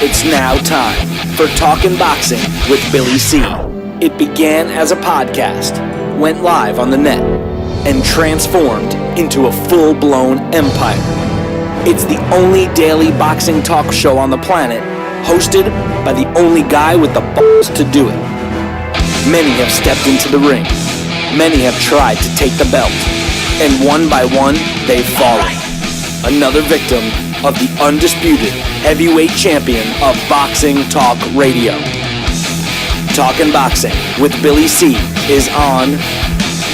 It's now time for Talkin' Boxing with Billy C. It began as a podcast, went live on the net, and transformed into a full-blown empire. It's the only daily boxing talk show on the planet, hosted by the only guy with the balls to do it. Many have stepped into the ring. Many have tried to take the belt. And one by one, they've fallen. Another victim of the undisputed heavyweight champion of boxing talk radio. Talkin' Boxing with Billy C is on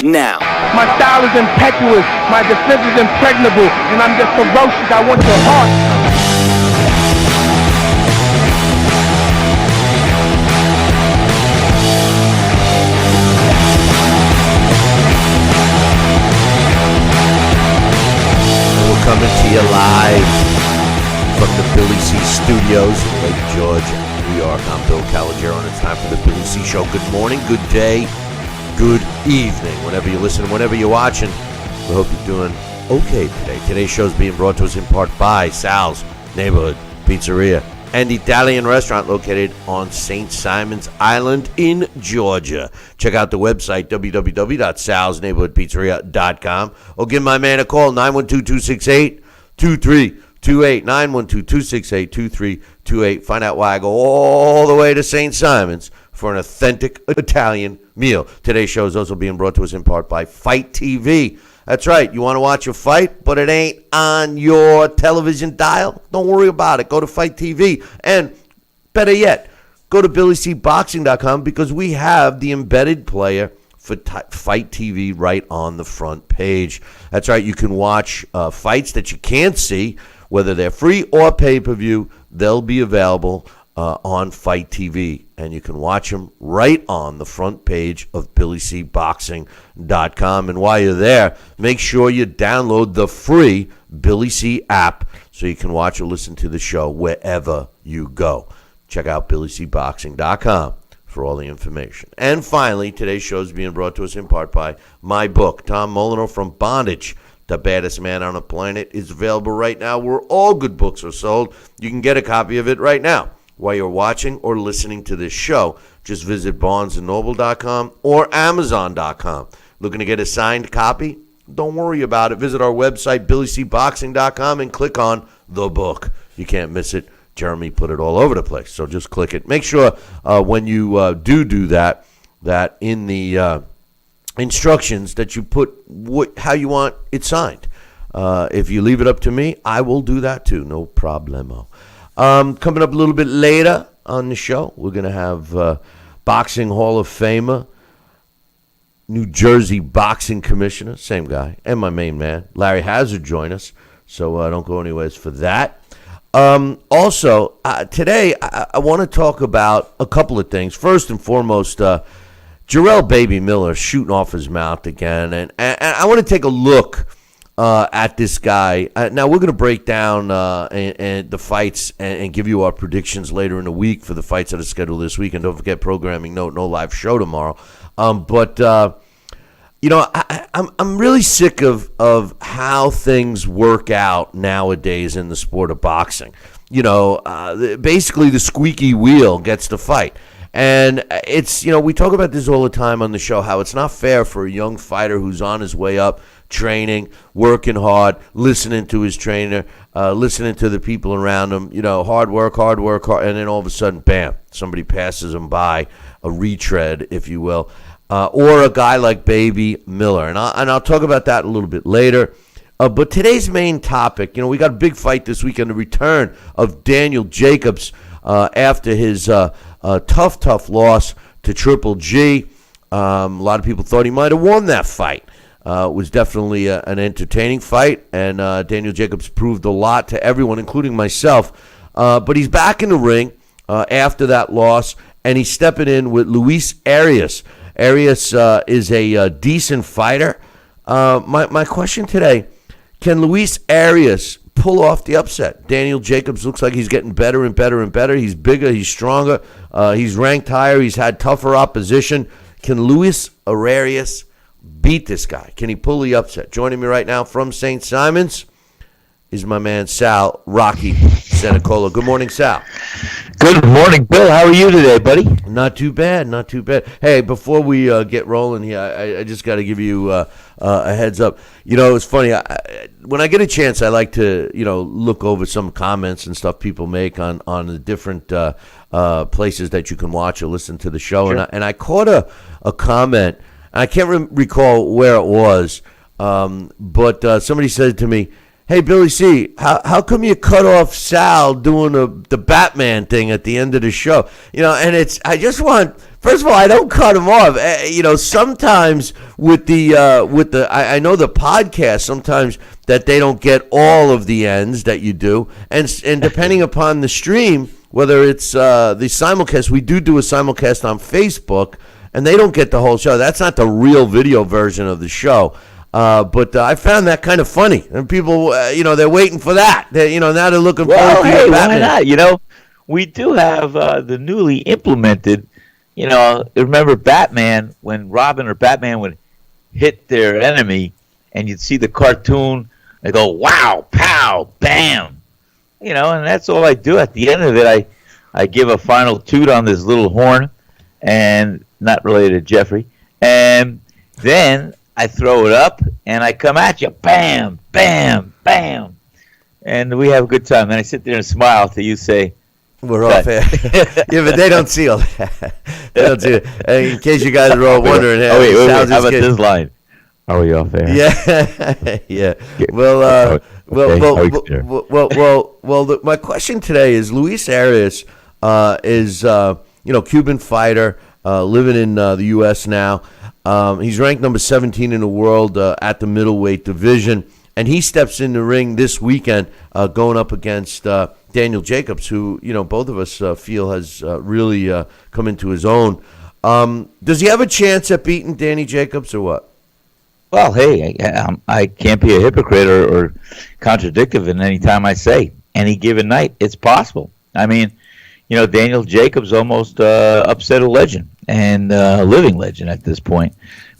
now. My style is impetuous, my defense is impregnable, and I'm just ferocious. I want your heart. Coming to you live from the Billy C Studios in Lake George, New York. I'm Bill Calogero, and it's time for the Billy C Show. Good morning, good day, good evening, whenever you're listening, whenever you're watching. We hope you're doing okay today. Today's show is being brought to us in part by Sal's Neighborhood Pizzeria and Italian restaurant located on St. Simon's Island in Georgia. Check out the website, www.salsneighborhoodpizzeria.com, or give my man a call, 912-268-2328, 912-268-2328. Find out why I go all the way to St. Simon's for an authentic Italian meal. Today's show is also being brought to us in part by Fight TV. That's right. You want to watch a fight, but it ain't on your television dial? Don't worry about it. Go to Fight TV. And better yet, go to BillyCBoxing.com because we have the embedded player for Fight TV right on the front page. That's right. You can watch fights that you can't see, whether they're free or pay-per-view. They'll be available on Fight TV, and you can watch them right on the front page of BillyCBoxing.com. And while you're there, make sure you download the free Billy C app so you can watch or listen to the show wherever you go. Check out BillyCBoxing.com for all the information. And finally, today's show is being brought to us in part by my book, Tom Molyneux From Bondage, The Baddest Man on the Planet, is available right now where all good books are sold. You can get a copy of it right now. While you're watching or listening to this show, just visit BarnesandNoble.com or Amazon.com. Looking to get a signed copy? Don't worry about it. Visit our website, BillyCBoxing.com, and click on the book. You can't miss it. Jeremy put it all over the place, so just click it. Make sure when you do that in the instructions that you put how you want it signed. If you leave it up to me, I will do that too. No problemo. Coming up a little bit later on the show, we're going to have Boxing Hall of Famer, New Jersey Boxing Commissioner, same guy, and my main man, Larry Hazzard, join us. So don't go anywhere for that. Also, today I want to talk about a couple of things. First and foremost, Jarrell Baby Miller shooting off his mouth again. And I want to take a look at this guy. Now, we're going to break down and the fights and give you our predictions later in the week for the fights that are scheduled this week. And don't forget, programming note, no live show tomorrow. But I'm really sick of how things work out nowadays in the sport of boxing. Basically the squeaky wheel gets the fight. And it's, we talk about this all the time on the show, how it's not fair for a young fighter who's on his way up, training, working hard, listening to his trainer, listening to the people around him, hard work, and then all of a sudden, bam, somebody passes him by, a retread, if you will, or a guy like Baby Miller. And I'll talk about that a little bit later. But today's main topic, we got a big fight this weekend, the return of Daniel Jacobs after his tough loss to Triple G. A lot of people thought he might have won that fight. It was definitely an entertaining fight, and Daniel Jacobs proved a lot to everyone, including myself. But he's back in the ring after that loss, and he's stepping in with Luis Arias. Arias is a decent fighter. My question today, can Luis Arias pull off the upset? Daniel Jacobs looks like he's getting better and better and better. He's bigger, he's stronger, he's ranked higher, he's had tougher opposition. Can Luis Arias beat this guy? Can he pull the upset? Joining me right now from St. Simon's is my man Sal Rocky Cenicola. Good morning, Sal. Good morning, Bill. How are you today, buddy? Not too bad, not too bad. Hey, before we get rolling here, I just got to give you a heads up. It's funny. When I get a chance, I like to, look over some comments and stuff people make on the different places that you can watch or listen to the show. Sure. And I caught a comment, and I can't recall where it was, but somebody said to me, "Hey, Billy C, how come you cut off Sal doing the Batman thing at the end of the show?" And I just want, first of all, I don't cut him off. Sometimes with the I know the podcast, sometimes that they don't get all of the ends that you do. And depending upon the stream, whether it's the simulcast, we do a simulcast on Facebook, and they don't get the whole show. That's not the real video version of the show. But I found that kind of funny, and people, they're waiting for that. Now they're looking forward to hey, Batman. Why not? We do have the newly implemented. Remember Batman, when Robin or Batman would hit their enemy, and you'd see the cartoon. They go, "Wow, pow, bam," and that's all I do. At the end of it, I give a final toot on this little horn, and not related to Jeffrey, and then I throw it up, and I come at you, bam, bam, bam, and we have a good time. And I sit there and smile till you say, "We're off air." Yeah, but they don't see all that. They don't see it. In case you guys are all wondering, wait. How about this line? Are we off air? Yeah, yeah. Well, my question today is: Luis Arias is Cuban fighter living in the U.S. now. He's ranked number 17 in the world at the middleweight division, and he steps in the ring this weekend going up against Daniel Jacobs, who both of us feel has really come into his own. Does he have a chance at beating Danny Jacobs or what? Well, hey, I can't be a hypocrite or contradictive in any time I say. Any given night, it's possible. I mean, Daniel Jacobs almost upset a legend and a living legend at this point.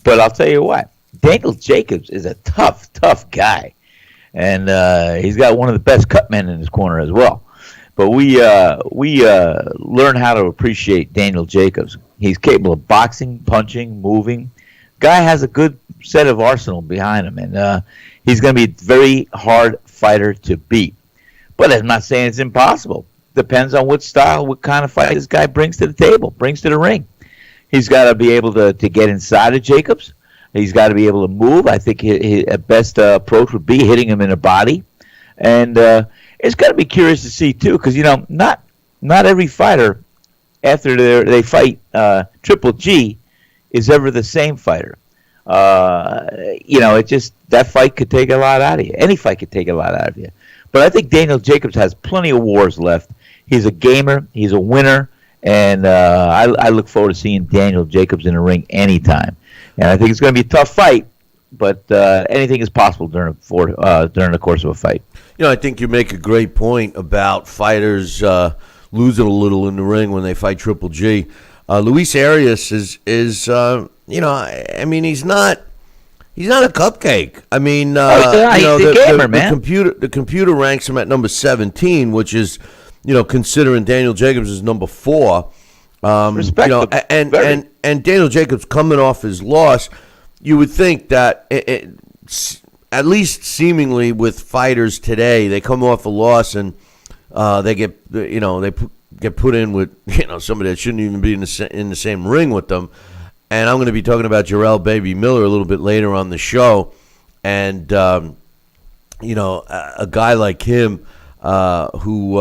But I'll tell you what, Daniel Jacobs is a tough guy. And he's got one of the best cut men in his corner as well. But we learn how to appreciate Daniel Jacobs. He's capable of boxing, punching, moving. Guy has a good set of arsenal behind him. And he's going to be a very hard fighter to beat. But I'm not saying it's impossible. Depends on what style, what kind of fight this guy brings to the table, brings to the ring. He's got to be able to get inside of Jacobs. He's got to be able to move. I think his best approach would be hitting him in the body. And it's got to be curious to see, too, because, not every fighter, after they fight Triple G, is ever the same fighter. It just, that fight could take a lot out of you. Any fight could take a lot out of you. But I think Daniel Jacobs has plenty of wars left. He's a gamer. He's a winner. And I look forward to seeing Daniel Jacobs in the ring anytime. And I think it's going to be a tough fight, but anything is possible during the course of a fight. I think you make a great point about fighters losing a little in the ring when they fight Triple G. Luis Arias is he's not a cupcake. I mean, he's a gamer, man. The computer ranks him at number 17, which is, considering Daniel Jacobs is number 4. Respectable. And Daniel Jacobs coming off his loss, you would think that at least seemingly with fighters today, they come off a loss and they get get put in with somebody that shouldn't even be in the same ring with them. And I'm going to be talking about Jarrell Baby Miller a little bit later on the show. And, a guy like him who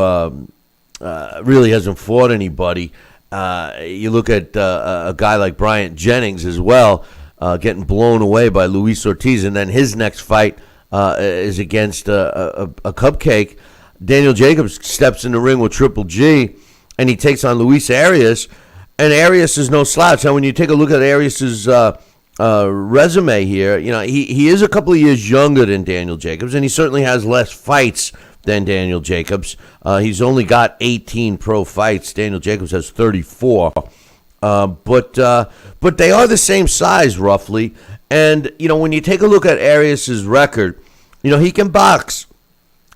really hasn't fought anybody. You look at a guy like Bryant Jennings as well, getting blown away by Luis Ortiz. And then his next fight is against a cupcake. Daniel Jacobs steps in the ring with Triple G, and he takes on Luis Arias. And Arias is no slouch. Now, when you take a look at Arias's resume here, he is a couple of years younger than Daniel Jacobs, and he certainly has less fights than Daniel Jacobs. He's only got 18 pro fights. Daniel Jacobs has 34. But they are the same size, roughly. And, when you take a look at Arias's record, he can box.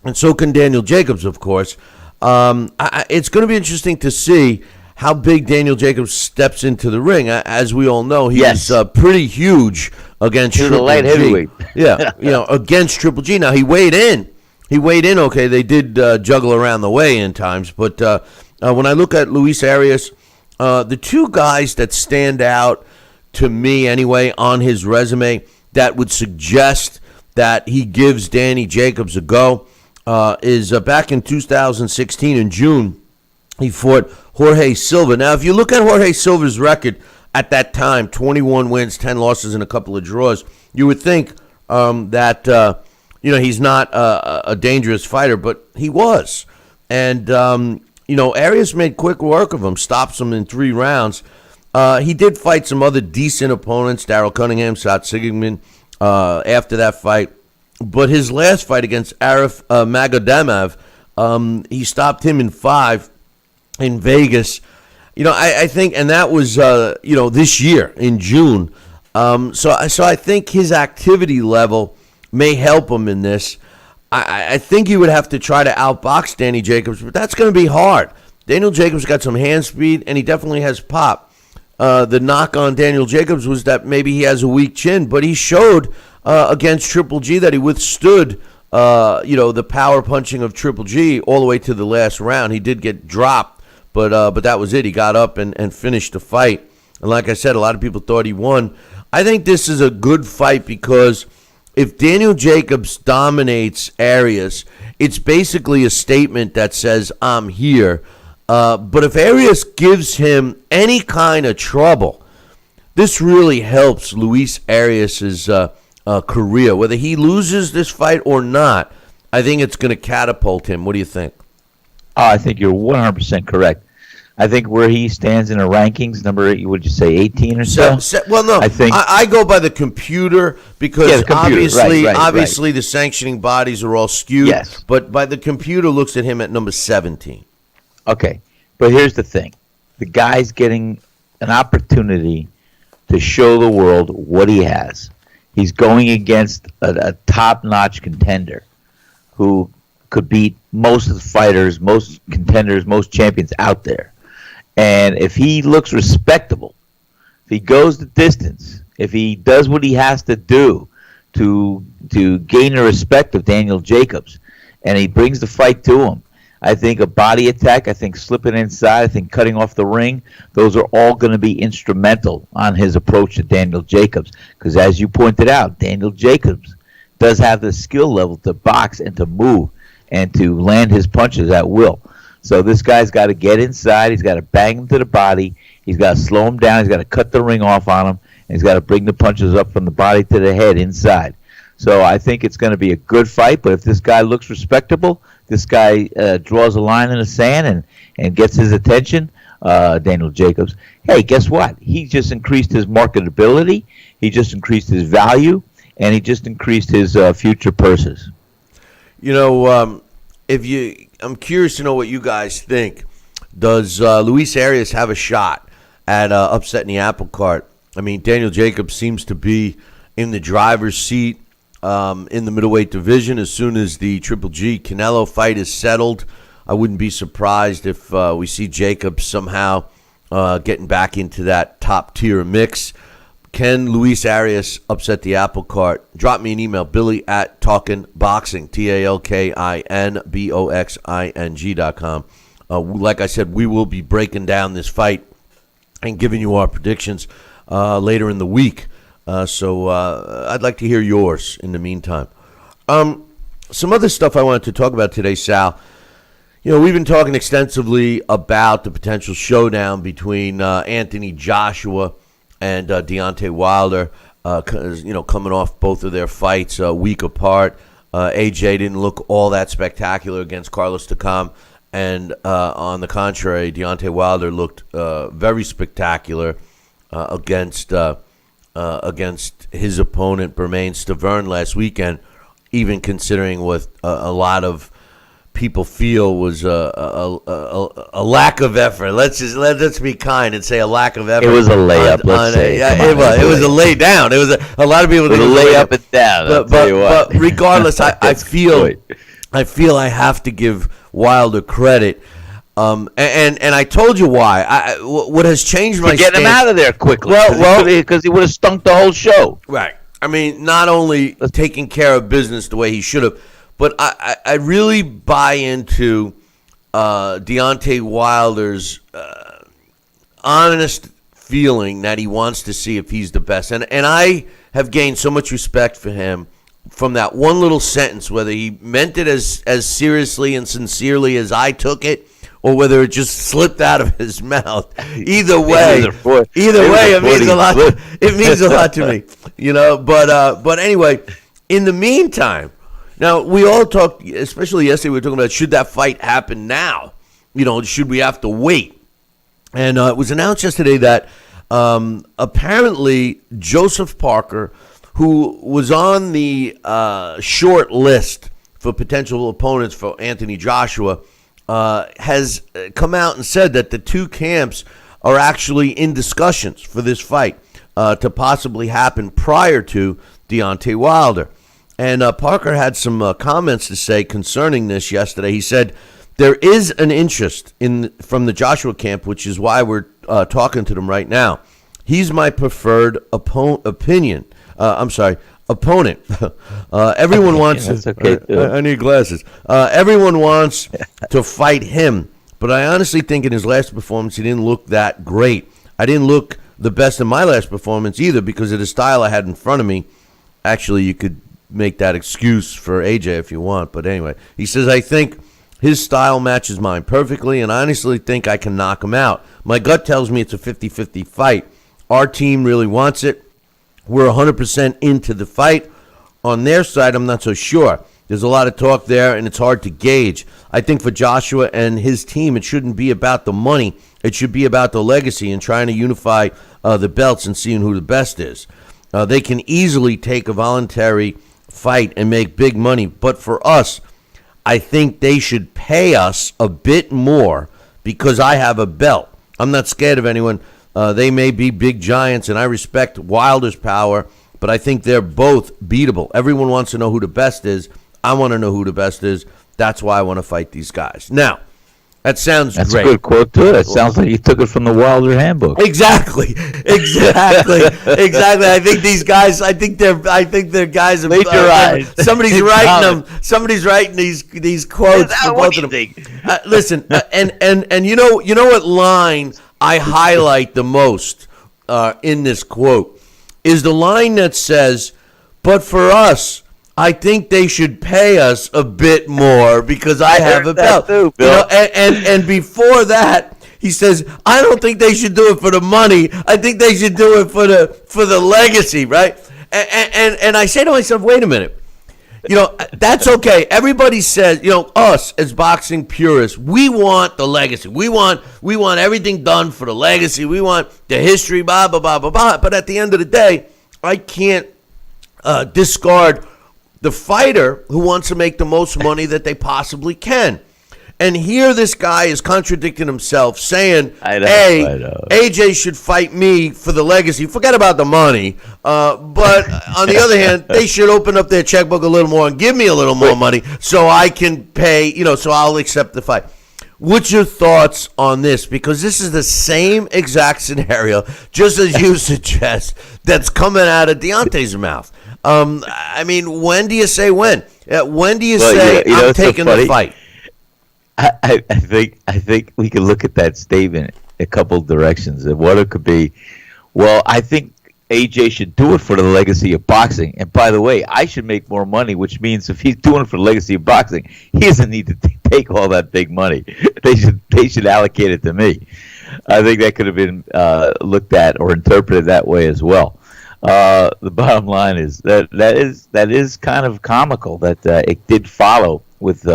And so can Daniel Jacobs, of course. It's going to be interesting to see how big Daniel Jacobs steps into the ring. As we all know, he's pretty huge against Triple G. Light heavyweight. Yeah, against Triple G. Now, he weighed in. Okay, they did juggle around the weigh-in times. But when I look at Luis Arias, the two guys that stand out to me anyway on his resume that would suggest that he gives Danny Jacobs a go is back in 2016 in June, he fought Jorge Silva. Now, if you look at Jorge Silva's record at that time, 21 wins, 10 losses, and a couple of draws, you would think that he's not a dangerous fighter, but he was. And, Arias made quick work of him, stops him in 3 rounds. He did fight some other decent opponents, Darrell Cunningham, Sat Sigmund, after that fight. But his last fight against Arif Magomadov, he stopped him in 5 in Vegas. I think, and that was, this year in June. So I think his activity level may help him in this. I think he would have to try to outbox Danny Jacobs, but that's going to be hard. Daniel Jacobs got some hand speed, and he definitely has pop. The knock on Daniel Jacobs was that maybe he has a weak chin, but he showed against Triple G that he withstood, the power punching of Triple G all the way to the last round. He did get dropped, but that was it. He got up and finished the fight. And like I said, a lot of people thought he won. I think this is a good fight because if Daniel Jacobs dominates Arias, it's basically a statement that says, I'm here. But if Arias gives him any kind of trouble, this really helps Luis Arias' career. Whether he loses this fight or not, I think it's going to catapult him. What do you think? I think you're 100% correct. I think where he stands in the rankings, number, would you say 18 or so? Well, no, I go by the computer because the computer. Obviously the sanctioning bodies are all skewed. Yes. But by the computer looks at him at number 17. Okay, but here's the thing. The guy's getting an opportunity to show the world what he has. He's going against a top-notch contender who could beat most of the fighters, most contenders, most champions out there. And if he looks respectable, if he goes the distance, if he does what he has to do to gain the respect of Daniel Jacobs, and he brings the fight to him, I think a body attack, I think slipping inside, I think cutting off the ring, those are all going to be instrumental on his approach to Daniel Jacobs. Because as you pointed out, Daniel Jacobs does have the skill level to box and to move and to land his punches at will. So this guy's got to get inside. He's got to bang him to the body. He's got to slow him down. He's got to cut the ring off on him. And he's got to bring the punches up from the body to the head inside. So I think it's going to be a good fight. But if this guy looks respectable, this guy draws a line in the sand and gets his attention, Daniel Jacobs, hey, guess what? He just increased his marketability. He just increased his value. And he just increased his future purses. I'm curious to know what you guys think. Does Luis Arias have a shot at upsetting the apple cart? I mean, Daniel Jacobs seems to be in the driver's seat in the middleweight division. As soon as the Triple G Canelo fight is settled, I wouldn't be surprised if we see Jacobs somehow getting back into that top tier mix. Can Luis Arias upset the apple cart? Drop me an email, Billy@TalkinBoxing, TalkinBoxing.com. Like I said, we will be breaking down this fight and giving you our predictions later in the week. So I'd like to hear yours in the meantime. Some other stuff I wanted to talk about today, Sal. We've been talking extensively about the potential showdown between Anthony Joshua and Deontay Wilder, coming off both of their fights a week apart. AJ didn't look all that spectacular against Carlos Takam, and on the contrary, Deontay Wilder looked very spectacular against his opponent, Bermane Stiverne, last weekend, even considering what a lot of people feel was a lack of effort. Let's be kind and say a lack of effort. It was a layup. It was a lay down. It was a lot of people. It was a lay up and down. But regardless, I feel I feel I have to give Wilder credit. And I told you why. What has changed my get him out of there quickly. Well, because he would have stunk the whole show. Right. I mean, not only taking care of business the way he should have, but I really buy into Deontay Wilder's honest feeling that he wants to see if he's the best. And I have gained so much respect for him from that one little sentence, whether he meant it as seriously and sincerely as I took it, or whether it just slipped out of his mouth. Either way, it means a lot. It means a lot to me, you know. But anyway, in the meantime, now we all talked, especially yesterday, we were talking about should that fight happen now? You know, should we have to wait? And it was announced yesterday that apparently Joseph Parker, who was on the short list for potential opponents for Anthony Joshua, has come out and said that the two camps are actually in discussions for this fight to possibly happen prior to Deontay Wilder. And Parker had some comments to say concerning this yesterday. He said, there is an interest from the Joshua camp, which is why we're talking to them right now. He's my preferred opponent. Everyone wants. That's okay, I need glasses. Everyone wants to fight him, but I honestly think in his last performance he didn't look that great. I didn't look the best in my last performance either because of the style I had in front of me. Actually, you could make that excuse for AJ if you want, but anyway, he says, I think his style matches mine perfectly, and I honestly think I can knock him out. My gut tells me it's a 50-50 fight. Our team really wants it. We're 100% into the fight. On their side, I'm not so sure. There's a lot of talk there, and it's hard to gauge. I think for Joshua and his team, it shouldn't be about the money. It should be about the legacy and trying to unify the belts and seeing who the best is. They can easily take a voluntary fight and make big money. But for us, I think they should pay us a bit more because I have a belt. I'm not scared of anyone. They may be big giants, and I respect Wilder's power, but I think they're both beatable. Everyone wants to know who the best is. I want to know who the best is. That's why I want to fight these guys. Now, that sounds That's great. a good quote, too. It sounds like you took it from the Wilder handbook. Exactly. I think these guys. I think they're guys. Leave your eyes. Somebody's writing them. Somebody's writing these quotes for both of them. Listen, and you know what line I highlight the most in this quote is the line that says, "But for us, I think they should pay us a bit more because I have a belt." Too, Bill. You know, and before that, he says, "I don't think they should do it for the money. I think they should do it for the legacy, right?" And I say to myself, "Wait a minute. You know, that's okay. Everybody says, you know, us as boxing purists, we want the legacy. We want everything done for the legacy. We want the history, blah, blah, blah, blah, blah." But at the end of the day, I can't discard the fighter who wants to make the most money that they possibly can. And here this guy is contradicting himself, saying, AJ should fight me for the legacy. Forget about the money. But on the other hand, they should open up their checkbook a little more and give me a little more money so I can pay, you know, so I'll accept the fight. What's your thoughts on this? Because this is the same exact scenario, just as you suggest, that's coming out of Deontay's mouth. I mean, when do you say when? When do you say I'm taking the fight? I think we can look at that statement a couple directions and what it could be. Well, I think AJ should do it for the legacy of boxing. And by the way, I should make more money, which means if he's doing it for the legacy of boxing, he doesn't need to take all that big money. They should allocate it to me. I think that could have been looked at or interpreted that way as well. The bottom line is that is kind of comical that it did follow with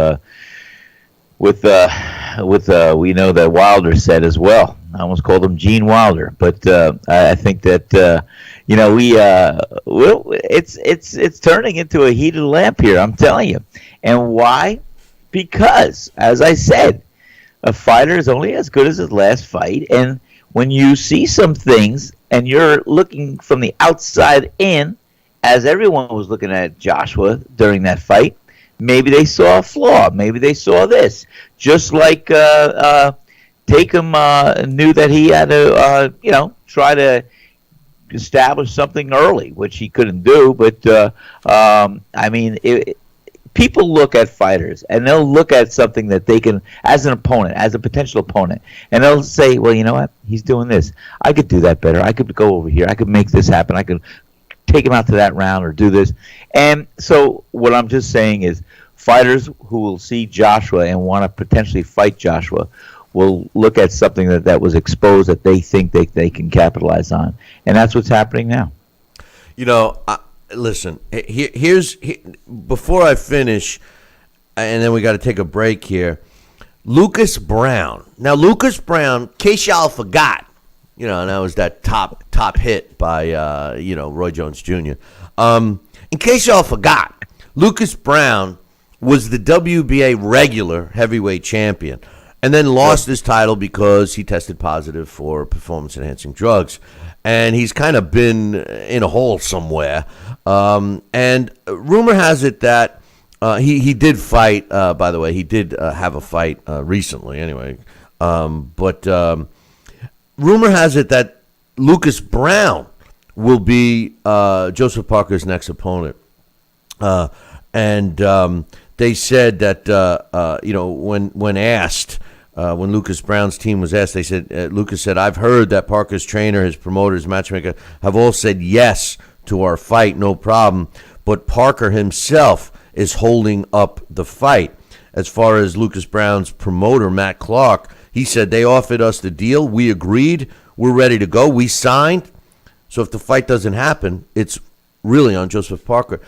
we know that Wilder said as well. I almost called him Gene Wilder, but I think that it's turning into a heated lamp here. I'm telling you, and why? Because, as I said, a fighter is only as good as his last fight, and when you see some things and you're looking from the outside in, as everyone was looking at Joshua during that fight, maybe they saw a flaw. Maybe they saw this. Just like Tatum knew that he had to, try to establish something early, which he couldn't do. But, people look at fighters, and they'll look at something that they can, as an opponent, as a potential opponent, and they'll say, well, you know what? He's doing this. I could do that better. I could go over here. I could make this happen. I could take him out to that round or do this. And so what I'm just saying is fighters who will see Joshua and want to potentially fight Joshua will look at something that was exposed that they think they can capitalize on. And that's what's happening now. Listen, before I finish, and then we got to take a break here. Lucas Brown. Now, Lucas Brown, in case y'all forgot, that was that top hit by, Roy Jones Jr. In case y'all forgot, Lucas Brown was the WBA regular heavyweight champion and then lost his title because he tested positive for performance-enhancing drugs. And he's kind of been in a hole somewhere. And rumor has it that he did fight, by the way. He did have a fight recently anyway. But rumor has it that Lucas Brown will be Joseph Parker's next opponent. And they said that, when asked, when Lucas Brown's team was asked, they said, Lucas said, I've heard that Parker's trainer, his promoter, his matchmaker have all said yes to our fight, no problem. But Parker himself is holding up the fight. As far as Lucas Brown's promoter, Matt Clark, he said they offered us the deal. We agreed. We're ready to go. We signed. So if the fight doesn't happen, it's really on Joseph Parker.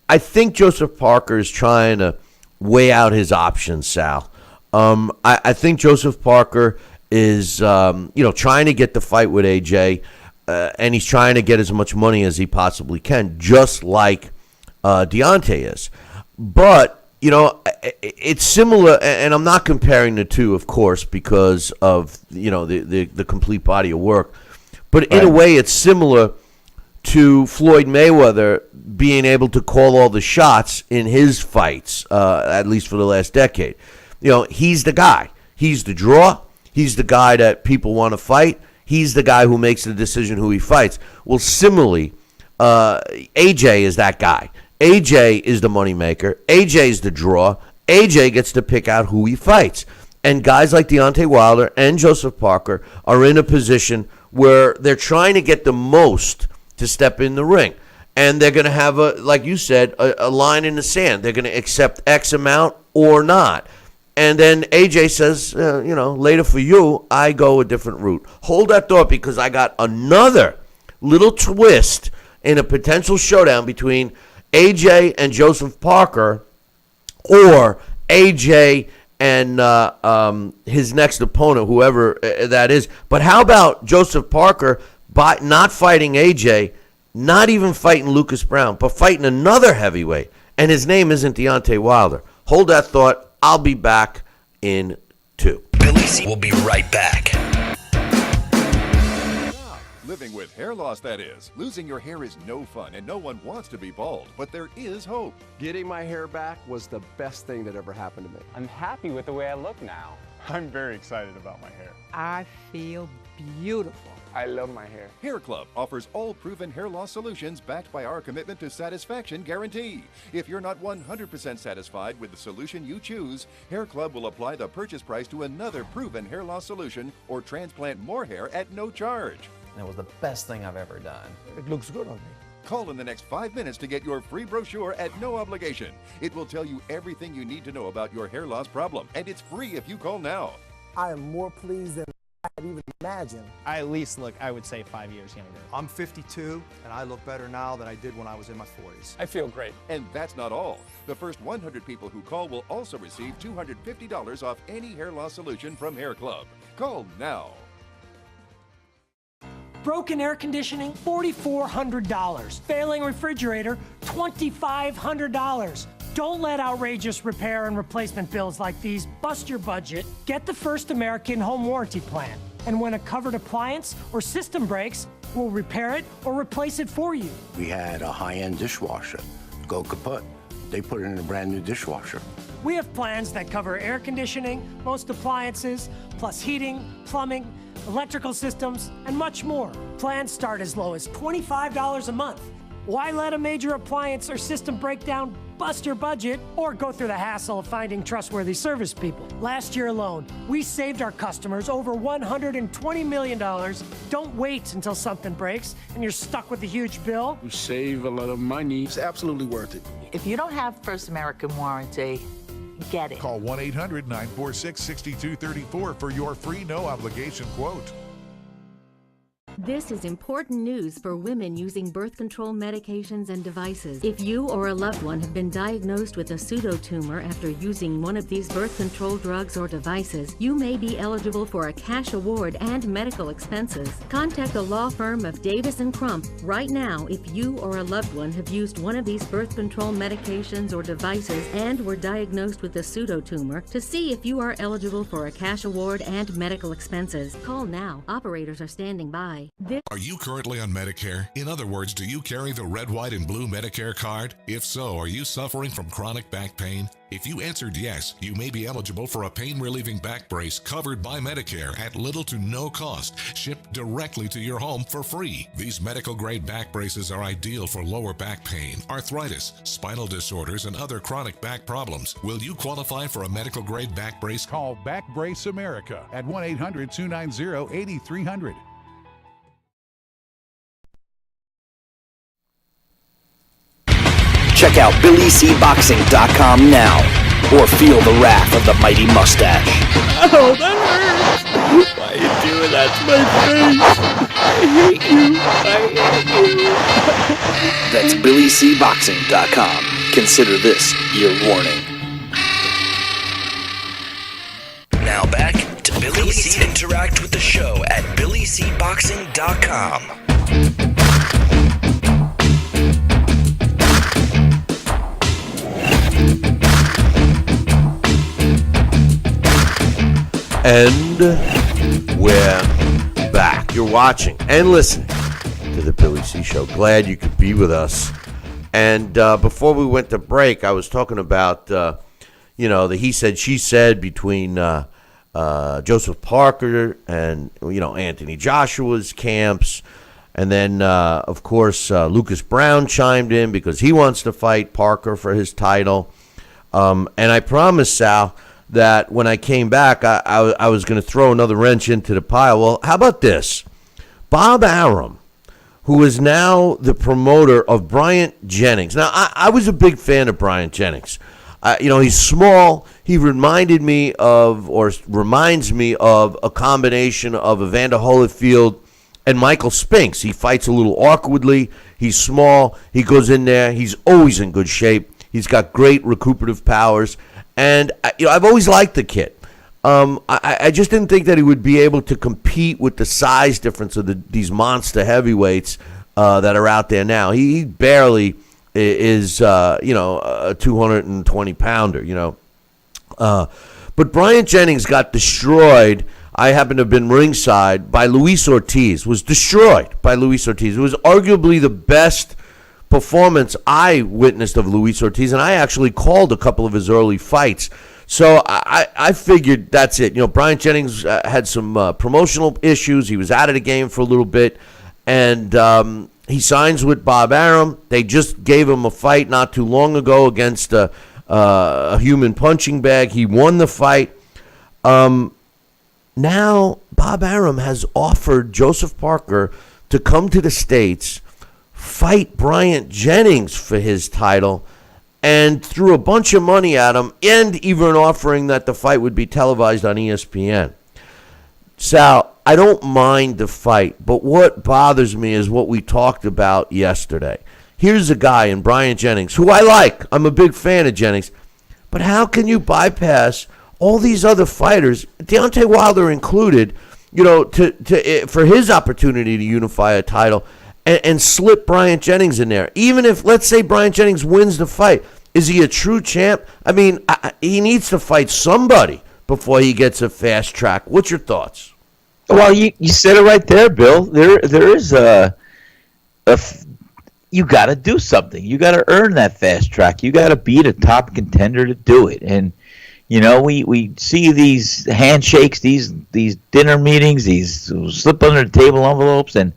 I think Joseph Parker is trying to weigh out his options, Sal. I think Joseph Parker is, trying to get the fight with AJ, and he's trying to get as much money as he possibly can, just like Deontay is. But, it's similar, and I'm not comparing the two, of course, because of, the complete body of work. But in a way, it's similar to Floyd Mayweather being able to call all the shots in his fights, at least for the last decade. He's the guy. He's the draw. He's the guy that people want to fight. He's the guy who makes the decision who he fights. Well, similarly, AJ is that guy. AJ is the moneymaker. AJ is the draw. AJ gets to pick out who he fights. And guys like Deontay Wilder and Joseph Parker are in a position where they're trying to get the most to step in the ring. And they're going to have, like you said, a line in the sand. They're going to accept X amount or not. And then AJ says, later for you, I go a different route. Hold that thought, because I got another little twist in a potential showdown between AJ and Joseph Parker, or AJ and his next opponent, whoever that is. But how about Joseph Parker by not fighting AJ, not even fighting Lucas Brown, but fighting another heavyweight, and his name isn't Deontay Wilder? Hold that thought. I'll be back in 2. Billy C will be right back. Living with hair loss, that is. Losing your hair is no fun, and no one wants to be bald, but there is hope. Getting my hair back was the best thing that ever happened to me. I'm happy with the way I look now. I'm very excited about my hair. I feel beautiful. I love my hair. Hair Club offers all proven hair loss solutions backed by our commitment to satisfaction guarantee. If you're not 100% satisfied with the solution you choose, Hair Club will apply the purchase price to another proven hair loss solution or transplant more hair at no charge. And it was the best thing I've ever done. It looks good on me. Call in the next 5 minutes to get your free brochure at no obligation. It will tell you everything you need to know about your hair loss problem, and it's free if you call now. I am more pleased than I could even imagine. I at least look, I would say, 5 years younger. I'm 52, and I look better now than I did when I was in my 40s. I feel great. And that's not all. The first 100 people who call will also receive $250 off any hair loss solution from Hair Club. Call now. Broken air conditioning, $4,400. Failing refrigerator, $2,500. Don't let outrageous repair and replacement bills like these bust your budget. Get the First American Home Warranty Plan. And when a covered appliance or system breaks, we'll repair it or replace it for you. We had a high-end dishwasher go kaput. they put it in a brand new dishwasher. We have plans that cover air conditioning, most appliances, plus heating, plumbing, electrical systems, and much more. Plans start as low as $25 a month. Why let a major appliance or system breakdown bust your budget or go through the hassle of finding trustworthy service people? Last year alone, we saved our customers over $120 million. Don't wait until something breaks and you're stuck with a huge bill. We save a lot of money. It's absolutely worth it. If you don't have First American warranty, get it. Call 1-800-946-6234 for your free no-obligation quote. This is important news for women using birth control medications and devices. If you or a loved one have been diagnosed with a pseudotumor after using one of these birth control drugs or devices, you may be eligible for a cash award and medical expenses. Contact the law firm of Davis & Crump right now if you or a loved one have used one of these birth control medications or devices and were diagnosed with a pseudotumor to see if you are eligible for a cash award and medical expenses. Call now. Operators are standing by. Are you currently on Medicare? In other words, do you carry the red, white, and blue Medicare card? If so, are you suffering from chronic back pain? If you answered yes, you may be eligible for a pain-relieving back brace covered by Medicare at little to no cost, shipped directly to your home for free. These medical-grade back braces are ideal for lower back pain, arthritis, spinal disorders, and other chronic back problems. Will you qualify for a medical-grade back brace? Call Back Brace America at 1-800-290-8300. Check out BillyCBoxing.com now, or feel the wrath of the mighty mustache. Oh, that hurts! Why are you doing that to my face? I hate you! That's BillyCBoxing.com. Consider this your warning. Now back to Billy C. Interact with the show at BillyCBoxing.com. And we're back. You're watching and listening to the Billy C. Show. Glad you could be with us. And before we went to break, I was talking about, the he said, she said between Joseph Parker and, Anthony Joshua's camps. And then, of course, Lucas Brown chimed in because he wants to fight Parker for his title. And I promised Sal that when I came back, I was going to throw another wrench into the pile. Well, how about this? Bob Arum, who is now the promoter of Bryant Jennings. Now, I was a big fan of Bryant Jennings. He's small. He reminds me of a combination of Evander Holyfield and Michael Spinks. He fights a little awkwardly. He's small. He goes in there. He's always in good shape. He's got great recuperative powers. And, I've always liked the kid. I just didn't think that he would be able to compete with the size difference of these monster heavyweights that are out there now. He barely is, a 220-pounder, But Bryant Jennings got destroyed. I happen to have been ringside by Luis Ortiz, was destroyed by Luis Ortiz. It was arguably the best performance I witnessed of Luis Ortiz, and I actually called a couple of his early fights. So I figured that's it. Bryant Jennings had some promotional issues. He was out of the game for a little bit, and he signs with Bob Arum. They just gave him a fight not too long ago against a human punching bag. He won the fight. Now Bob Arum has offered Joseph Parker to come to the States, fight Bryant Jennings for his title, and threw a bunch of money at him, and even offering that the fight would be televised on ESPN. Sal, I don't mind the fight, but what bothers me is what we talked about yesterday. Here's a guy in Bryant Jennings, who I like. I'm a big fan of Jennings. But how can you bypass all these other fighters, Deontay Wilder included, for his opportunity to unify a title, and slip Bryant Jennings in there? Even if, let's say, Bryant Jennings wins the fight, is he a true champ? I mean, he needs to fight somebody before he gets a fast track. What's your thoughts? Well, you said it right there, Bill. There is you got to do something. You got to earn that fast track. You got to beat a top contender to do it. And you know, we see these handshakes, these dinner meetings, these slip under the table envelopes, and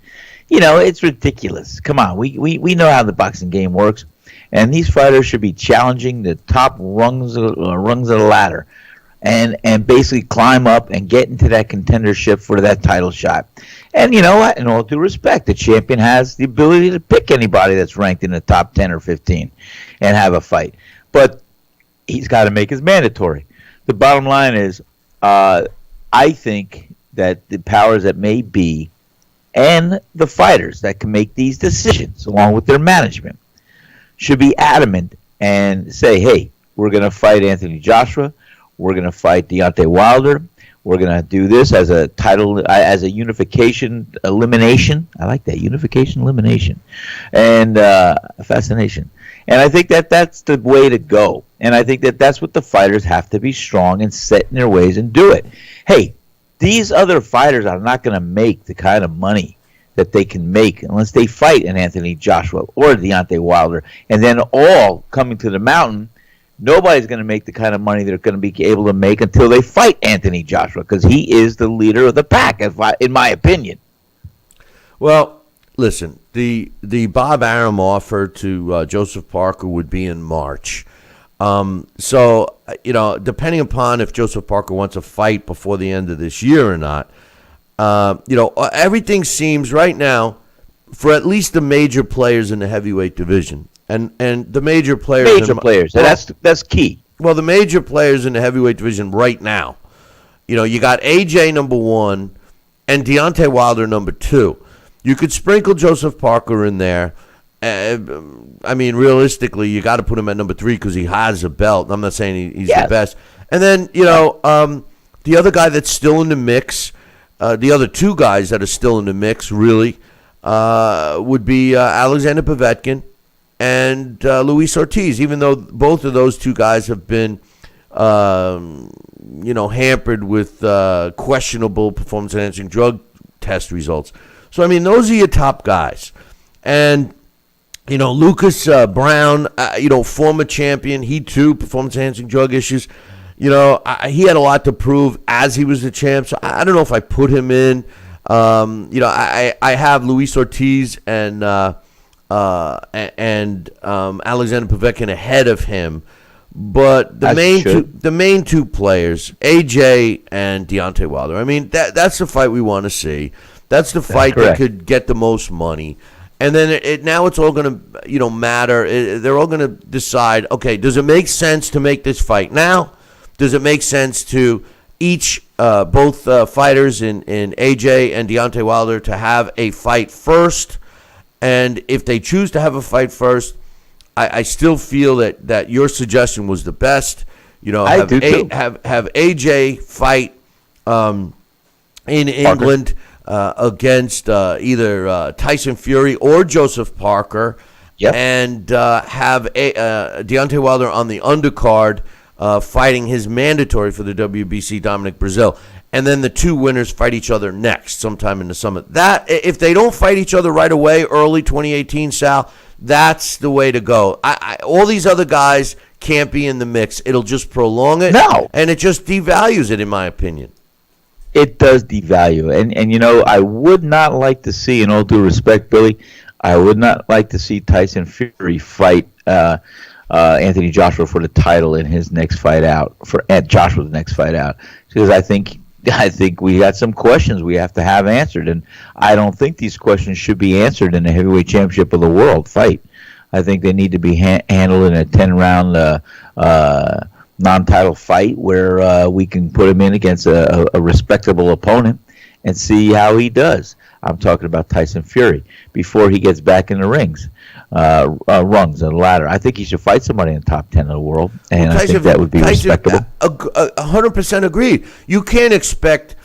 you know, it's ridiculous. Come on, we know how the boxing game works, and these fighters should be challenging the top rungs of the ladder, and basically climb up and get into that contendership for that title shot. And you know what? In all due respect, the champion has the ability to pick anybody that's ranked in the top 10 or 15 and have a fight, but he's got to make his mandatory. The bottom line is, I think that the powers that may be and the fighters that can make these decisions, along with their management, should be adamant and say, hey, we're going to fight Anthony Joshua. We're going to fight Deontay Wilder. We're going to do this as a title, as a unification elimination. I like that, unification elimination. And fascination. And I think that that's the way to go. And I think that that's what the fighters have to be strong and set in their ways and do it. Hey, these other fighters are not going to make the kind of money that they can make unless they fight an Anthony Joshua or Deontay Wilder. And then all coming to the mountain, nobody's going to make the kind of money they're going to be able to make until they fight Anthony Joshua, because he is the leader of the pack, in my opinion. Well, listen, the Bob Arum offer to Joseph Parker would be in March. So, you know, depending upon if Joseph Parker wants a fight before the end of this year or not, you know, everything seems right now for at least the major players in the heavyweight division. And the major players. That's key. Well, the major players in the heavyweight division right now, you know, you got AJ number 1 and Deontay Wilder number 2. You could sprinkle Joseph Parker in there. I mean, realistically, you got to put him at number 3 because he has a belt. I'm not saying he's the best. And then, you know, the other guy that's still in the mix, the other 2 guys that are still in the mix, really, would be Alexander Povetkin and Luis Ortiz, even though both of those 2 guys have been, you know, hampered with questionable performance-enhancing drug test results. So, I mean, those are your top guys. And, you know, Lucas Brown, you know, former champion, he too, performance-enhancing drug issues. You know, he had a lot to prove as he was the champ, so I don't know if I put him in. You know, I have Luis Ortiz and Alexander Povetkin ahead of him, but the main two players, AJ and Deontay Wilder. I mean, that's the fight we want to see. That's the fight that could get the most money. And then now it's all going to, you know, matter. They're all going to decide, okay, does it make sense to make this fight now? Does it make sense to both fighters in AJ and Deontay Wilder to have a fight first? And if they choose to have a fight first, I still feel that your suggestion was the best. You know, have AJ fight in England against either Tyson Fury or Joseph Parker, and have Deontay Wilder on the undercard fighting his mandatory for the WBC, Dominic Breazeale. And then the 2 winners fight each other next sometime in the summer. That, if they don't fight each other right away, early 2018, Sal, that's the way to go. All these other guys can't be in the mix. It'll just prolong it. No. And it just devalues it, in my opinion. It does devalue. And you know, I would not like to see, in all due respect, Billy, I would not like to see Tyson Fury fight Anthony Joshua for the title in his next fight out, for Joshua's next fight out, because I think we got some questions we have to have answered, and I don't think these questions should be answered in a heavyweight championship of the world fight. I think they need to be handled in a 10-round non-title fight where we can put him in against a respectable opponent and see how he does. I'm talking about Tyson Fury before he gets back in the rungs and ladder. I think he should fight somebody in the top 10 of the world, and I think that would be respectable. 100% agreed. You can't expect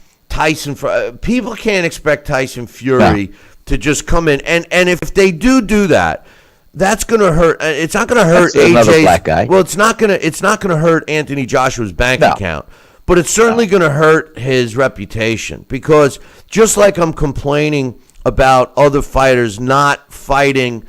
people can't expect Tyson Fury to just come in, and if they do that, that's going to hurt. It's not going to hurt AJ's black guy. Well, it's not going to hurt Anthony Joshua's bank account. But it's certainly going to hurt his reputation, because just like I'm complaining about other fighters not fighting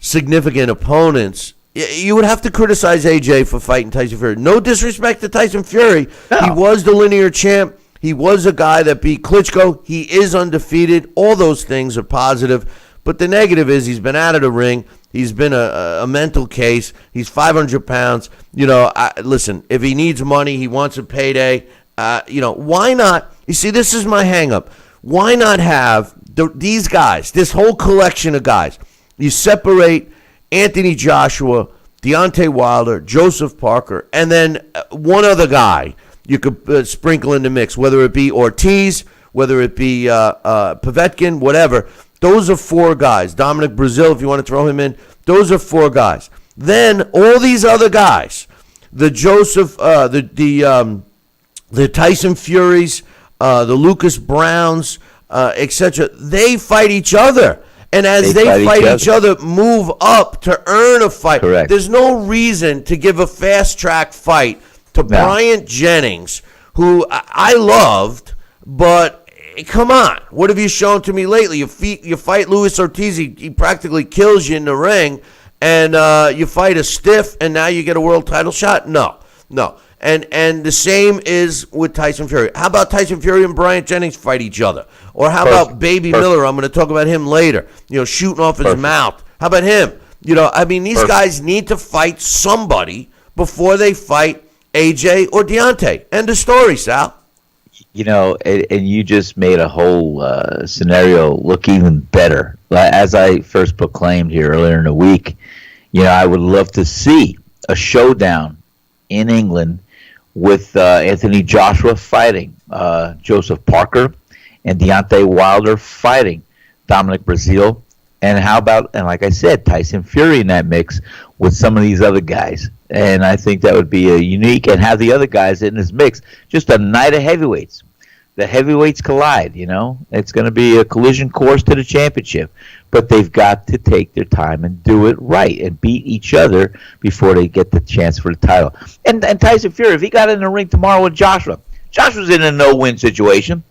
significant opponents, you would have to criticize AJ for fighting Tyson Fury. No disrespect to Tyson Fury. No. He was the linear champ. He was a guy that beat Klitschko. He is undefeated. All those things are positive. But the negative is he's been out of the ring. He's been a mental case. He's 500 pounds. Listen, if he needs money, he wants a payday. Why not? You see, this is my hang-up. Why not have these guys, this whole collection of guys? You separate Anthony Joshua, Deontay Wilder, Joseph Parker, and then one other guy you could sprinkle in the mix, whether it be Ortiz, whether it be Povetkin, whatever. Those are 4 guys. Dominic Brazil, if you want to throw him in, those are 4 guys. Then all these other guys, the Joseph, the Tyson Furies, the Lucas Browns, etc., they fight each other. And as they fight each other, move up to earn a fight. Correct. There's no reason to give a fast-track fight to Bryant Jennings, who I loved, but come on. What have you shown to me lately? You fight Luis Ortiz, he practically kills you in the ring, and you fight a stiff, and now you get a world title shot? No. And the same is with Tyson Fury. How about Tyson Fury and Bryant Jennings fight each other? Or how about Baby Miller? I'm going to talk about him later. Shooting off his mouth. How about him? These guys need to fight somebody before they fight AJ or Deontay. End of story, Sal. And you just made a whole scenario look even better. As I first proclaimed here earlier in the week, I would love to see a showdown in England with Anthony Joshua fighting Joseph Parker and Deontay Wilder fighting Dominic Brazil. And how about, and like I said, Tyson Fury in that mix with some of these other guys. And I think that would be a unique, and have the other guys in this mix. Just a night of heavyweights. The heavyweights collide, It's going to be a collision course to the championship. But they've got to take their time and do it right and beat each other before they get the chance for the title. And Tyson Fury, if he got in the ring tomorrow with Joshua's in a no-win situation.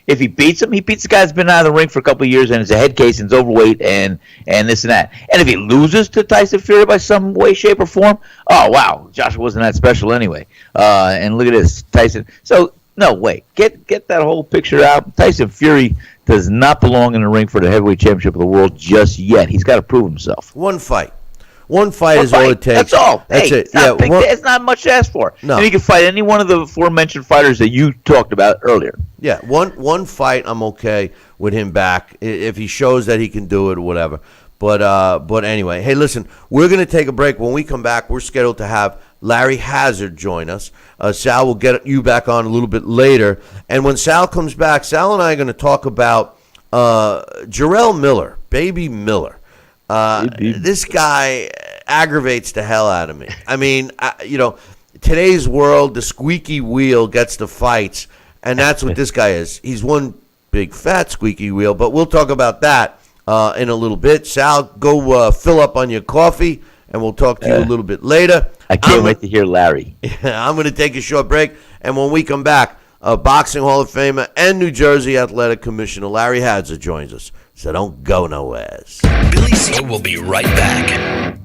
If he beats him, he beats the guy that's been out of the ring for a couple of years and is a head case and is overweight and this and that. And if he loses to Tyson Fury by some way, shape, or form, oh, wow, Joshua wasn't that special anyway. And look at this, Tyson. So, no, wait. Get that whole picture out. Tyson Fury does not belong in the ring for the heavyweight championship of the world just yet. He's got to prove himself. One fight is all it takes. That's all. That's it. It's not much to ask for. No. And he can fight any one of the aforementioned fighters that you talked about earlier. Yeah, one fight I'm okay with him back if he shows that he can do it or whatever. But anyway, hey, listen, we're going to take a break. When we come back, we're scheduled to have Larry Hazzard join us. Sal will get you back on a little bit later. And when Sal comes back, Sal and I are going to talk about Jarrell Miller, Baby Miller. This guy aggravates the hell out of me. Today's world, the squeaky wheel gets the fights, and that's what this guy is. He's one big fat squeaky wheel, but we'll talk about that in a little bit. Sal, go fill up on your coffee, and we'll talk to you a little bit later. I can't wait to hear Larry. I'm going to take a short break, and when we come back, Boxing Hall of Famer and New Jersey Athletic Commissioner Larry Hazzard joins us. So don't go nowhere. Billy C will be right back.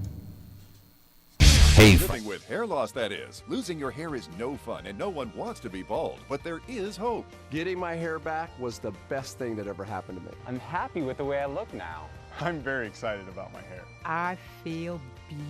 Hey, living with hair loss, that is. Losing your hair is no fun, and no one wants to be bald, but there is hope. Getting my hair back was the best thing that ever happened to me. I'm happy with the way I look now. I'm very excited about my hair. I feel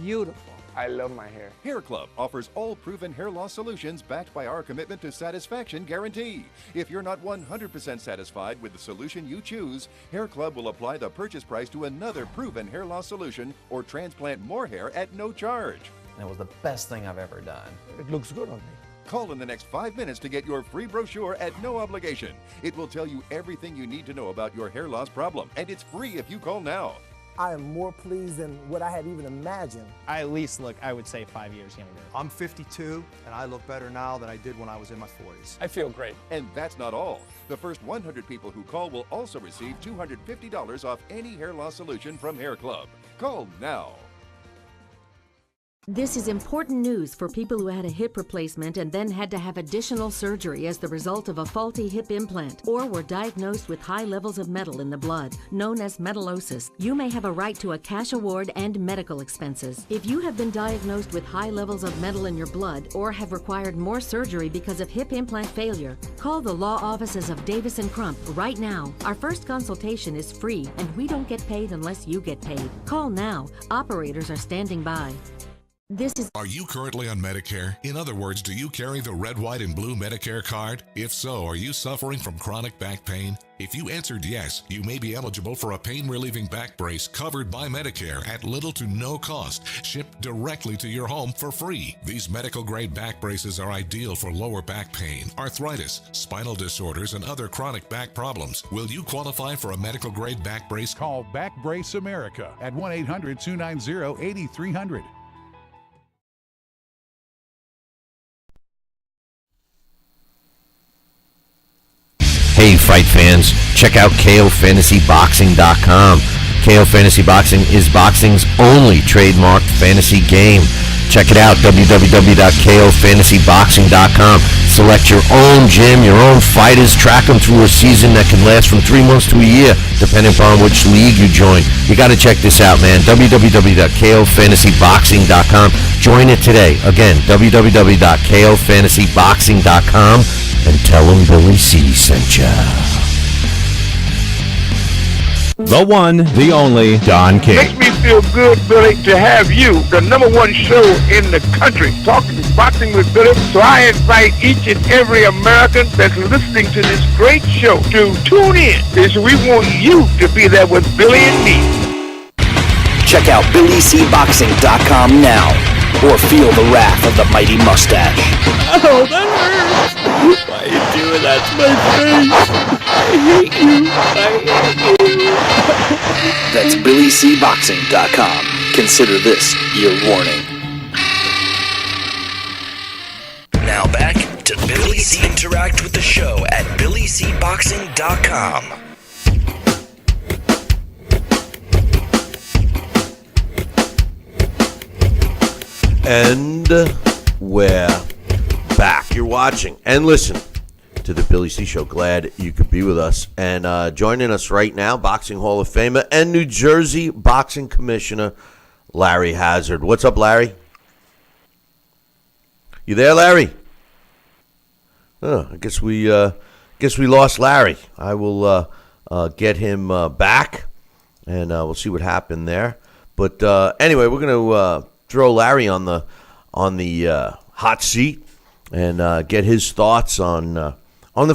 beautiful. I love my hair. Hair Club offers all proven hair loss solutions backed by our commitment to satisfaction guarantee. If you're not 100% satisfied with the solution you choose, Hair Club will apply the purchase price to another proven hair loss solution or transplant more hair at no charge. And it was the best thing I've ever done. It looks good on me. Call in the next 5 minutes to get your free brochure at no obligation. It will tell you everything you need to know about your hair loss problem, and it's free if you call now. I am more pleased than what I had even imagined. I at least look, I would say, 5 years younger. I'm 52, and I look better now than I did when I was in my 40s. I feel great. And that's not all. The first 100 people who call will also receive $250 off any hair loss solution from Hair Club. Call now. This is important news for people who had a hip replacement and then had to have additional surgery as the result of a faulty hip implant or were diagnosed with high levels of metal in the blood, known as metallosis. You may have a right to a cash award and medical expenses. If you have been diagnosed with high levels of metal in your blood or have required more surgery because of hip implant failure, call the law offices of Davis & Crump right now. Our first consultation is free and we don't get paid unless you get paid. Call now. Operators are standing by. Are you currently on Medicare? In other words, do you carry the red, white, and blue Medicare card? If so, are you suffering from chronic back pain? If you answered yes, you may be eligible for a pain-relieving back brace covered by Medicare at little to no cost, shipped directly to your home for free. These medical-grade back braces are ideal for lower back pain, arthritis, spinal disorders, and other chronic back problems. Will you qualify for a medical-grade back brace? Call Back Brace America at 1-800-290-8300. Hey, fight fans, check out KOFantasyBoxing.com. KO Fantasy Boxing is boxing's only trademarked fantasy game. Check it out, www.KOFantasyBoxing.com. Select your own gym, your own fighters, track them through a season that can last from 3 months to a year, depending upon which league you join. You got to check this out, man, www.KOFantasyBoxing.com. Join it today. Again, www.KOFantasyBoxing.com, and tell them Billy C sent ya. The one, the only, Don King. Makes me feel good, Billy, to have you, the #1 show in the country, talking boxing with Billy. So I invite each and every American that's listening to this great show to tune in, because we want you to be there with Billy and me. Check out BillyCBoxing.com now, or feel the wrath of the mighty mustache. Oh, that hurts. Why are you doing that to my face? I hate you. That's BillyCBoxing.com. Consider this your warning. Now back to Billy C. Interact with the show at BillyCBoxing.com. And we're back. You're watching and listening to the Billy C Show. Glad you could be with us. And joining us right now, Boxing Hall of Famer and New Jersey Boxing Commissioner Larry Hazzard. What's up, Larry? You there, Larry? Oh, I guess we lost Larry. I will get him back, and we'll see what happened there. But anyway, we're going to throw Larry on the hot seat and get his thoughts on the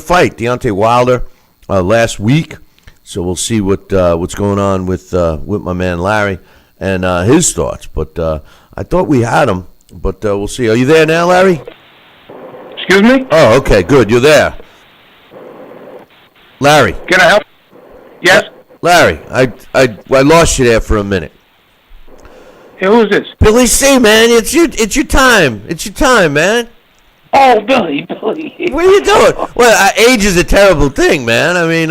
fight, Deontay Wilder, last week. So we'll see what's going on with my man Larry and his thoughts. But I thought we had him, but we'll see. Are you there now, Larry? Excuse me? Oh, okay, good. You're there, Larry. Can I help? Yes. Larry, I lost you there for a minute. Hey, who's this? Billy C, man. It's your time. It's your time, man. Oh, Billy. What are you doing? Well, age is a terrible thing, man. I mean,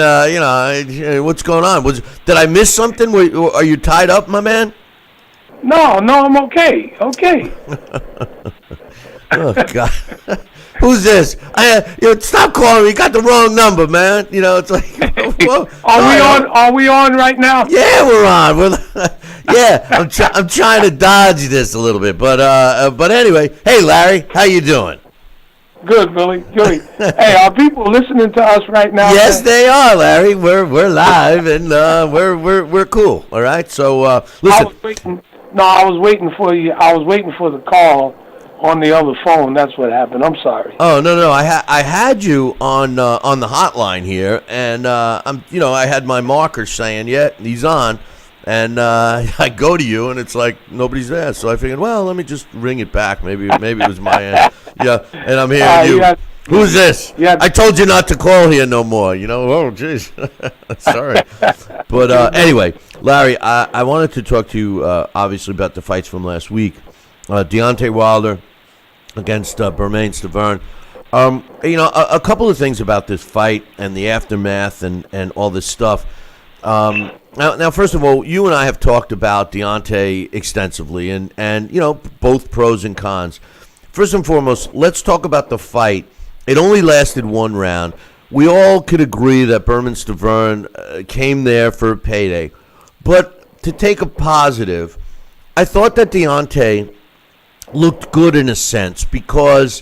what's going on? Did I miss something? Are you tied up, my man? No, I'm okay. Okay. Oh, God. Who's this? Stop calling me. You got the wrong number, man. It's like, whoa. Are we on right now? Yeah, we're on. Yeah, I'm trying to dodge this a little bit, but anyway, hey, Larry, how you doing? Good, Billy. Good. Hey, are people listening to us right now? Yes, they are, Larry. We're live and we're cool. All right. So listen. I was waiting for you. I was waiting for the call on the other phone. That's what happened. I'm sorry. Oh no. I had you on the hotline here, and I had my marker saying, yeah, he's on. And I go to you, and it's like nobody's there. So I figured, well, let me just ring it back. Maybe it was my end. Yeah, and I'm hearing you. Who's this? Yeah. I told you not to call here no more. Oh, jeez. Sorry. But anyway, Larry, I wanted to talk to you, obviously, about the fights from last week. Deontay Wilder against Bermane Stiverne. A couple of things about this fight and the aftermath and all this stuff. Now, first of all, you and I have talked about Deontay extensively, and both pros and cons. First and foremost, let's talk about the fight. It only lasted one round. We all could agree that Berman Stavern came there for a payday. But to take a positive, I thought that Deontay looked good in a sense because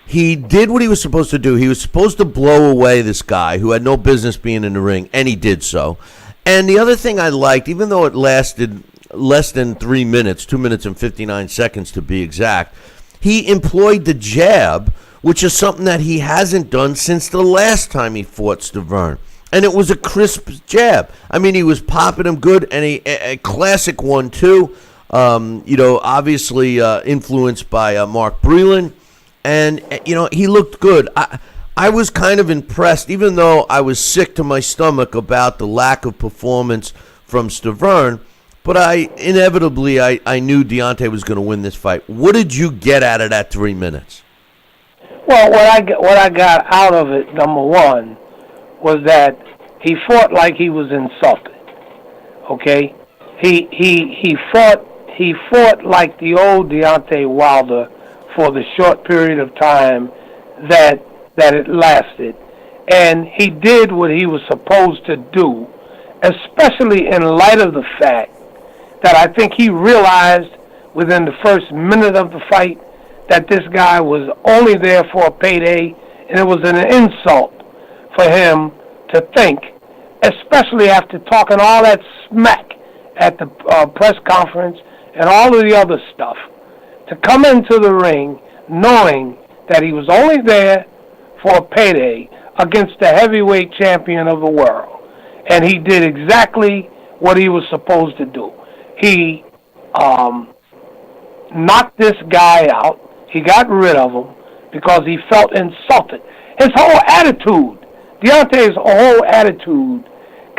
he did what he was supposed to do. He was supposed to blow away this guy who had no business being in the ring, and he did so. And the other thing I liked, even though it lasted less than 3 minutes, 2 minutes and 59 seconds to be exact, he employed the jab, which is something that he hasn't done since the last time he fought Stavern. And it was a crisp jab. I mean, he was popping him good, and a classic one, too. Obviously influenced by Mark Breland. And, he looked good. I was kind of impressed, even though I was sick to my stomach about the lack of performance from Stavern. But I knew Deontay was going to win this fight. What did you get out of that 3 minutes? Well, what I got out of it, number one, was that he fought like he was insulted. Okay, he fought like the old Deontay Wilder for the short period of time that it lasted, and he did what he was supposed to do, especially in light of the fact that I think he realized within the first minute of the fight that this guy was only there for a payday, and it was an insult for him to think, especially after talking all that smack at the press conference and all of the other stuff, to come into the ring knowing that he was only there for a payday against the heavyweight champion of the world. And he did exactly what he was supposed to do. He knocked this guy out. He got rid of him because he felt insulted. His whole attitude, Deontay's whole attitude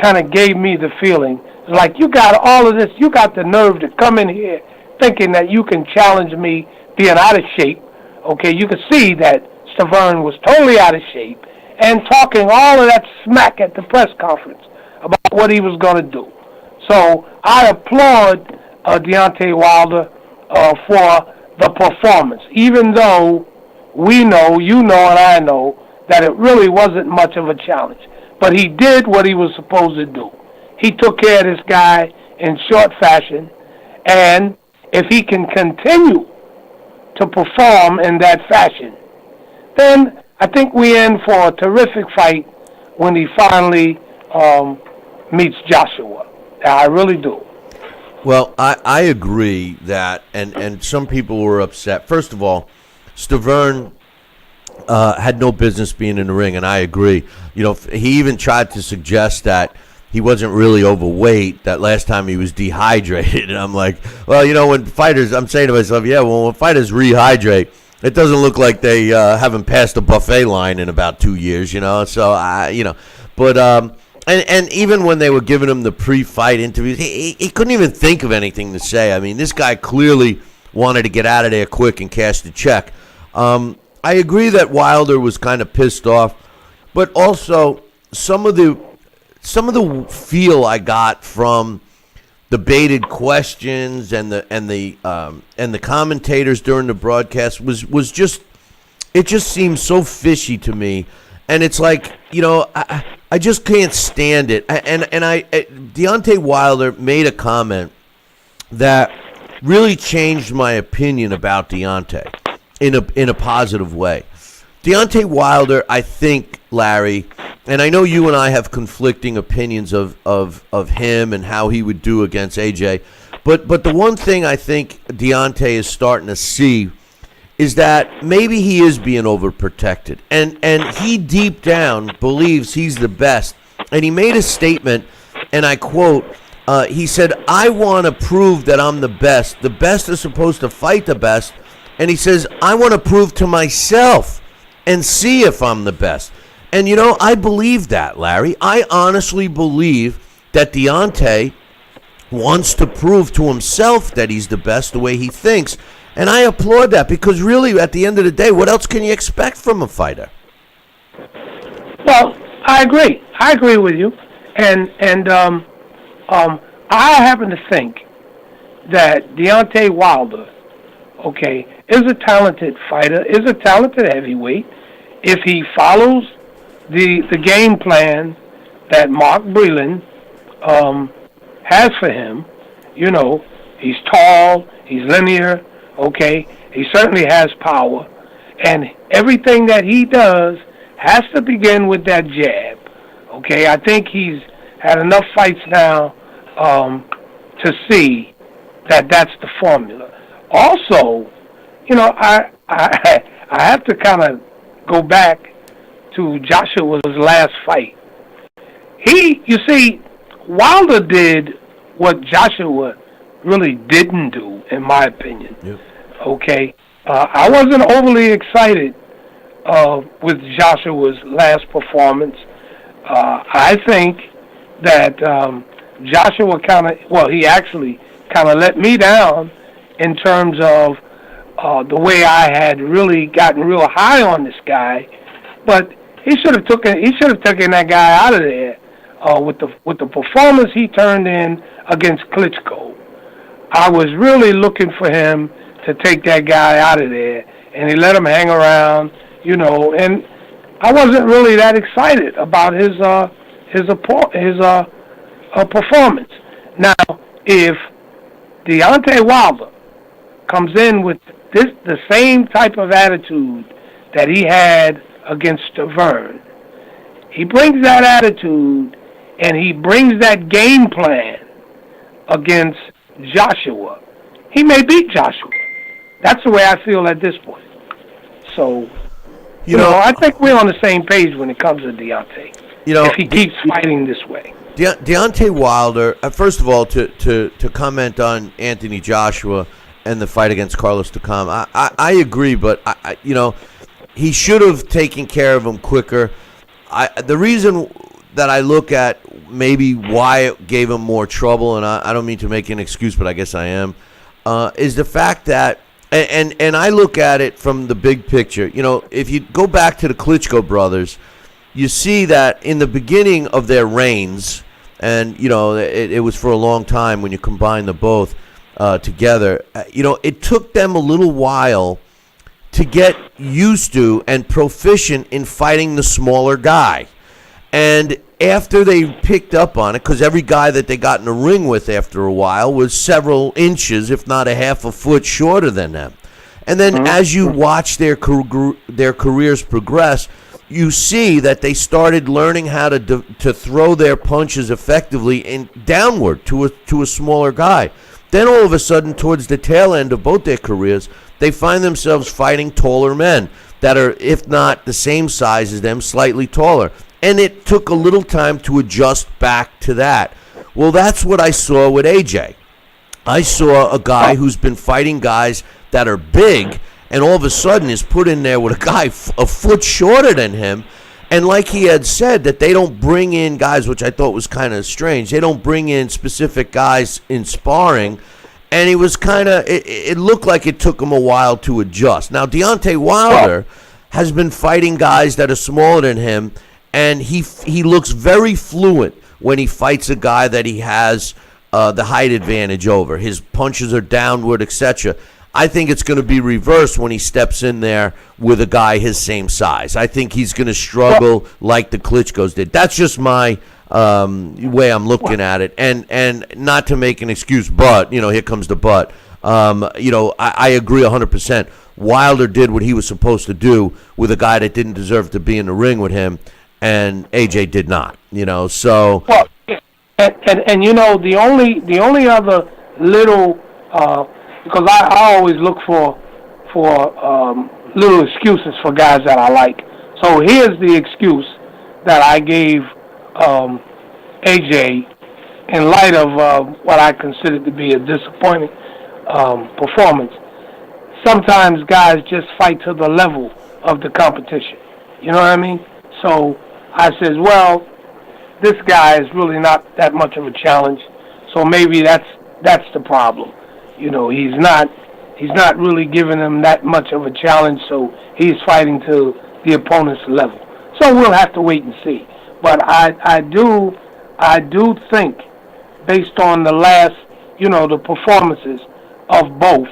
kind of gave me the feeling, it's like, you got all of this, you got the nerve to come in here thinking that you can challenge me being out of shape. Okay, you could see that Stavern was totally out of shape and talking all of that smack at the press conference about what he was going to do. So I applaud Deontay Wilder for the performance, even though we know, you know, and I know that it really wasn't much of a challenge. But he did what he was supposed to do. He took care of this guy in short fashion, and if he can continue to perform in that fashion, then I think we're in for a terrific fight when he finally meets Joshua. I really do. Well, I agree that, and some people were upset. First of all, Stavern had no business being in the ring, and I agree. You know, he even tried to suggest that he wasn't really overweight, that last time he was dehydrated. And I'm like, well, you know, when fighters, I'm saying to myself, yeah, well, when fighters rehydrate, it doesn't look like they haven't passed a buffet line in about 2 years, you know. So, but and even when they were giving him the pre-fight interviews, he couldn't even think of anything to say. I mean, this guy clearly wanted to get out of there quick and cash the check. I agree that Wilder was kind of pissed off, but also some of the feel I got from the baited questions and the commentators during the broadcast was just, it just seemed so fishy to me. And it's like, you know, I just can't stand it. And Deontay Wilder made a comment that really changed my opinion about Deontay in a positive way. Deontay Wilder, I think, Larry, and I know you and I have conflicting opinions of him and how he would do against AJ, but the one thing I think Deontay is starting to see is that maybe he is being overprotected, and he deep down believes he's the best. And he made a statement, and I quote, he said, "I want to prove that I'm the best. The best is supposed to fight the best." And he says, "I want to prove to myself and see if I'm the best." And, you know, I believe that, Larry. I honestly believe that Deontay wants to prove to himself that he's the best the way he thinks. And I applaud that, because really, at the end of the day, what else can you expect from a fighter? Well, I agree. I agree with you. And I happen to think that Deontay Wilder, okay, is a talented fighter, is a talented heavyweight. If he follows the game plan that Mark Breland has for him, you know, he's tall, he's linear, okay, he certainly has power, and everything that he does has to begin with that jab, okay? I think he's had enough fights now to see that that's the formula. Also, you know, I have to kind of go back to Joshua's last fight. You see, Wilder did what Joshua really didn't do, in my opinion. Yep. Okay, I wasn't overly excited with Joshua's last performance. I think that Joshua he actually kind of let me down in terms of the way I had really gotten real high on this guy, but he should have taken that guy out of there with the performance he turned in against Klitschko. I was really looking for him to take that guy out of there, and he let him hang around, you know, and I wasn't really that excited about his performance. Now, if Deontay Wilder comes in with the same type of attitude that he had against Verne, he brings that attitude and he brings that game plan against Joshua, he may beat Joshua. That's the way I feel at this point. So, you know, I think we're on the same page when it comes to Deontay. You know, if he keeps fighting this way. Deontay Wilder, first of all, to comment on Anthony Joshua and the fight against Carlos Takam, I agree, but you know, he should have taken care of him quicker. The reason that I look at maybe why it gave him more trouble, and I don't mean to make an excuse, but I guess I am, is the fact that, and I look at it from the big picture. You know, if you go back to the Klitschko brothers, you see that in the beginning of their reigns, and, you know, it was for a long time when you combine the both together, you know, it took them a little while to get used to and proficient in fighting the smaller guy. And after they picked up on it, because every guy that they got in the ring with after a while was several inches, if not a half a foot shorter than them. And then as you watch their careers progress, you see that they started learning how to throw their punches effectively and downward to a smaller guy. Then all of a sudden, towards the tail end of both their careers, they find themselves fighting taller men that are, if not the same size as them, slightly taller. And it took a little time to adjust back to that. Well, that's what I saw with AJ. I saw a guy who's been fighting guys that are big, and all of a sudden is put in there with a guy a foot shorter than him. And like he had said, that they don't bring in guys, which I thought was kind of strange. They don't bring in specific guys in sparring. And he was kind of, it looked like it took him a while to adjust. Now, Deontay Wilder has been fighting guys that are smaller than him, and he looks very fluent when he fights a guy that he has the height advantage over. His punches are downward, etc. I think it's going to be reversed when he steps in there with a guy his same size. I think he's going to struggle like the Klitschkos did. That's just my way I'm looking at it. And not to make an excuse, but, you know, here comes the but. You know, I agree 100%. Wilder did what he was supposed to do with a guy that didn't deserve to be in the ring with him, and AJ did not, you know, so. Well, and you know, the only other little, because I always look for little excuses for guys that I like. So here's the excuse that I gave AJ in light of what I considered to be a disappointing performance. Sometimes guys just fight to the level of the competition. You know what I mean? So I says, well, this guy is really not that much of a challenge. So maybe that's the problem. You know, he's not really giving him that much of a challenge, so he's fighting to the opponent's level. So we'll have to wait and see. But I do think based on the last, the performances of both.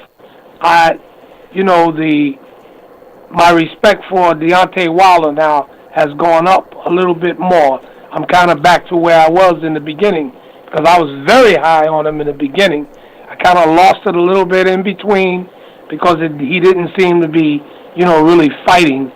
My respect for Deontay Wilder now has gone up a little bit more. I'm kind of back to where I was in the beginning, because I was very high on him in the beginning. I kind of lost it a little bit in between because he didn't seem to be, really fighting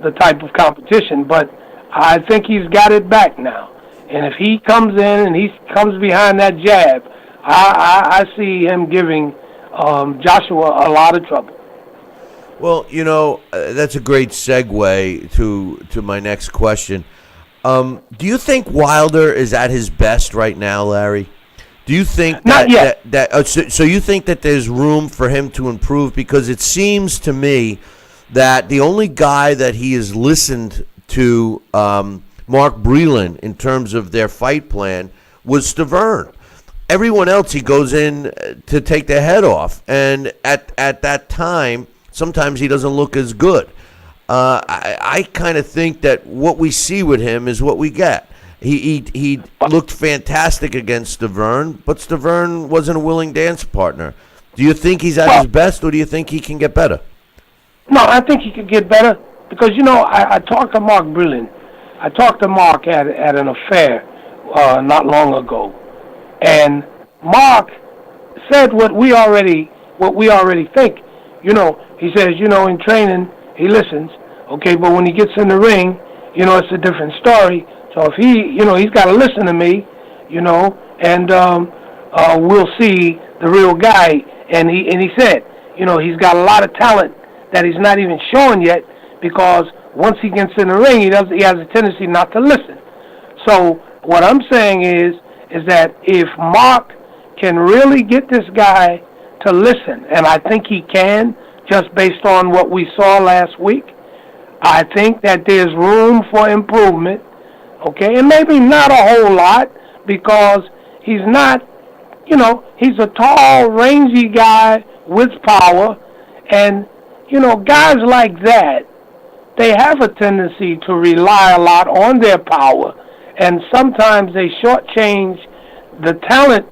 the type of competition. But I think he's got it back now. And if he comes in and he comes behind that jab, I see him giving Joshua a lot of trouble. Well, that's a great segue to my next question. Do you think Wilder is at his best right now, Larry? Do you think Not yet. So you think that there's room for him to improve? Because it seems to me that the only guy that he has listened to, Mark Breland, in terms of their fight plan, was Stavern. Everyone else, he goes in to take their head off, and at that time, sometimes he doesn't look as good. I kind of think that what we see with him is what we get. He looked fantastic against Stavern, but Stavern wasn't a willing dance partner. Do you think he's at his best, or do you think he can get better? No, I think he could get better because, I talked to Mark Breland. I talked to Mark at an affair not long ago, and Mark said what we already think. He says, in training, he listens, okay, but when he gets in the ring, it's a different story. So if he's got to listen to me, and we'll see the real guy. And he said, he's got a lot of talent that he's not even showing yet, because once he gets in the ring, he has a tendency not to listen. So what I'm saying is that if Mark can really get this guy to listen, and I think he can, just based on what we saw last week, I think that there's room for improvement, okay? And maybe not a whole lot, because he's not, he's a tall, rangy guy with power, and, guys like that, they have a tendency to rely a lot on their power, and sometimes they shortchange the talent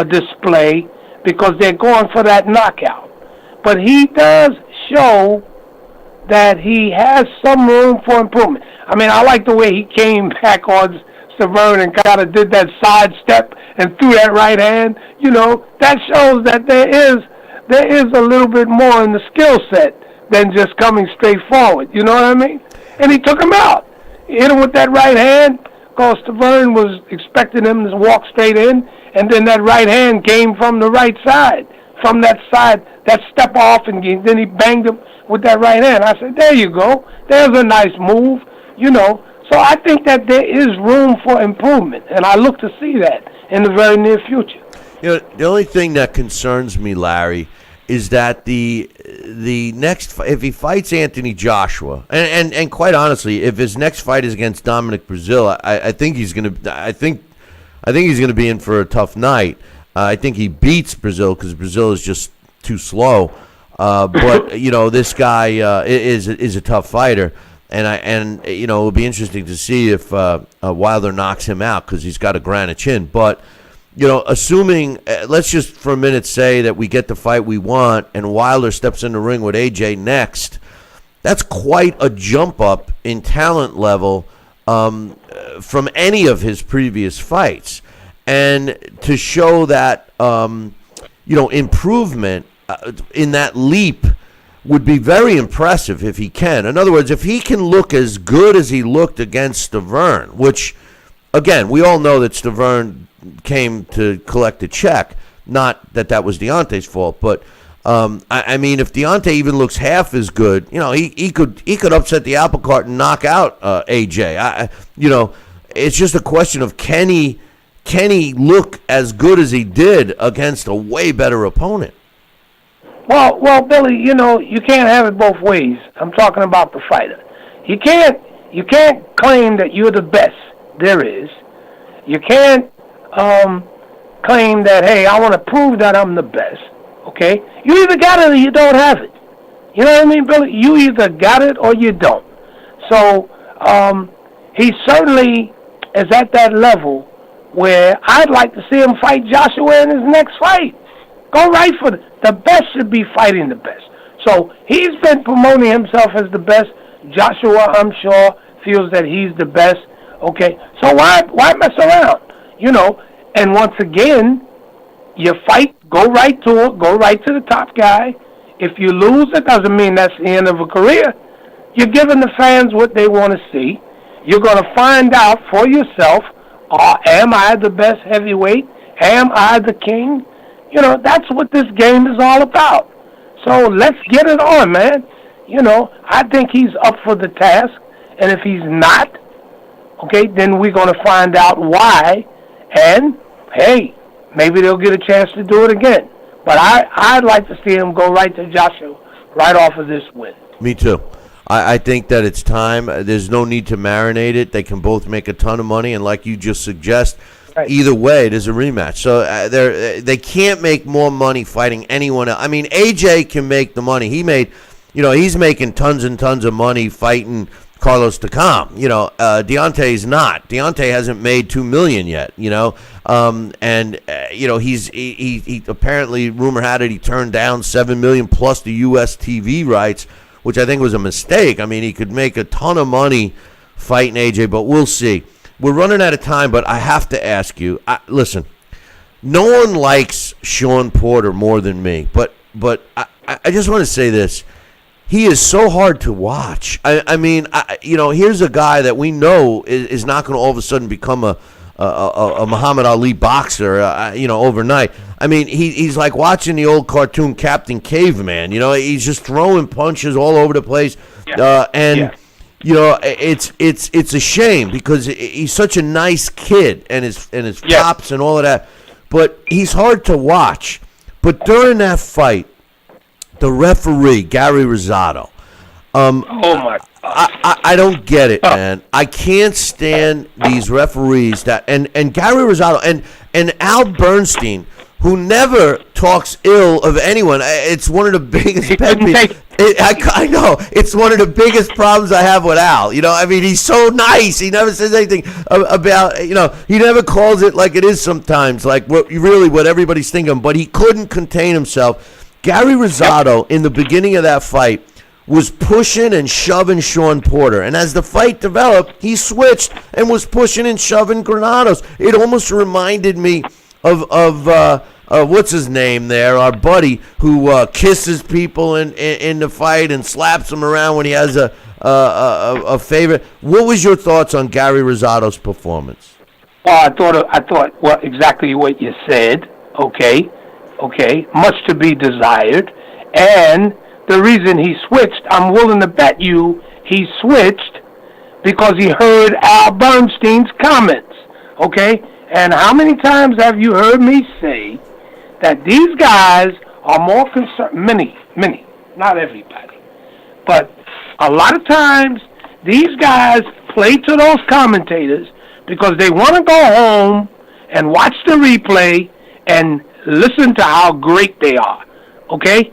display because they're going for that knockout. But he does show that he has some room for improvement. I mean, I like the way he came back on Stavern and kind of did that sidestep and threw that right hand. That shows that there is a little bit more in the skill set than just coming straight forward. You know what I mean? And he took him out. He hit him with that right hand, because Stavern was expecting him to walk straight in, and then that right hand came from the right side, from that side, that step off, and then he banged him with that right hand. I said, there you go. There's a nice move, So I think that there is room for improvement, and I look to see that in the very near future. The only thing that concerns me, Larry, is that the next, if he fights Anthony Joshua, and quite honestly, if his next fight is against Dominic Breazeale, I think he's gonna be in for a tough night. I think he beats Breazeale because Breazeale is just too slow. But this guy is a tough fighter, and it'll be interesting to see if Wilder knocks him out, because he's got a granite chin. But assuming, let's just for a minute say that we get the fight we want and Wilder steps in the ring with AJ next, that's quite a jump up in talent level from any of his previous fights. And to show that, improvement in that leap would be very impressive if he can. In other words, if he can look as good as he looked against Stavern, which, again, we all know that Stavern came to collect a check. Not that was Deontay's fault, but I mean, if Deontay even looks half as good, he could upset the apple cart and knock out AJ. It's just a question of can he look as good as he did against a way better opponent. Well, Billy, you can't have it both ways. I'm talking about the fighter. You can't claim that you're the best there is. You can't claim that, hey, I want to prove that I'm the best, okay? You either got it or you don't have it. You know what I mean, Billy? You either got it or you don't. So he certainly is at that level where I'd like to see him fight Joshua in his next fight. Go right for the best should be fighting the best. So he's been promoting himself as the best. Joshua, I'm sure, feels that he's the best. Okay, so why mess around? You know, and once again, you fight, go right to it, go right to the top guy. If you lose, it doesn't mean that's the end of a career. You're giving the fans what they want to see. You're going to find out for yourself, am I the best heavyweight? Am I the king? You know, that's what this game is all about. So let's get it on, man. You know, I think he's up for the task. And if he's not, okay, then we're going to find out why. And, hey, maybe they'll get a chance to do it again. But I'd like to see him go right to Joshua right off of this win. Me too. I think that it's time. There's no need to marinate it. They can both make a ton of money. And like you just suggest, either way, there's a rematch. So they can't make more money fighting anyone else. I mean, AJ can make the money. He's making tons and tons of money fighting Carlos Takam. You know, Deontay's not. Deontay hasn't made $2 million yet. You know, he apparently, rumor had it, he turned down $7 million plus the U.S. TV rights, which I think was a mistake. I mean, he could make a ton of money fighting AJ, but we'll see. We're running out of time, but I have to ask you. Listen, no one likes Shawn Porter more than me, but I just want to say this. He is so hard to watch. I mean, here's a guy that we know is not going to all of a sudden become a Muhammad Ali boxer, overnight. I mean, he's like watching the old cartoon Captain Caveman. You know, he's just throwing punches all over the place, You know, it's a shame because he's such a nice kid and his chops and all of that, but he's hard to watch. But during that fight, the referee Gary Rosado, oh my God. I don't get it, man. I can't stand these referees and Gary Rosado and Al Bernstein, who never talks ill of anyone. It's one of the biggest pet peeves. I know. It's one of the biggest problems I have with Al. You know, I mean, he's so nice. He never says anything about, he never calls it like it is sometimes, like what everybody's thinking. But he couldn't contain himself. Gary Rosado, in the beginning of that fight, was pushing and shoving Shawn Porter. And as the fight developed, he switched and was pushing and shoving Granados. It almost reminded me of what's his name there, our buddy who kisses people in the fight and slaps them around when he has a favorite. What was your thoughts on Gary Rosado's performance? Well, I thought exactly what you said. Okay, much to be desired. And the reason he switched, I'm willing to bet you he switched because he heard Al Bernstein's comments. Okay? And how many times have you heard me say that these guys are more concerned, many, not everybody, but a lot of times these guys play to those commentators because they want to go home and watch the replay and listen to how great they are, okay?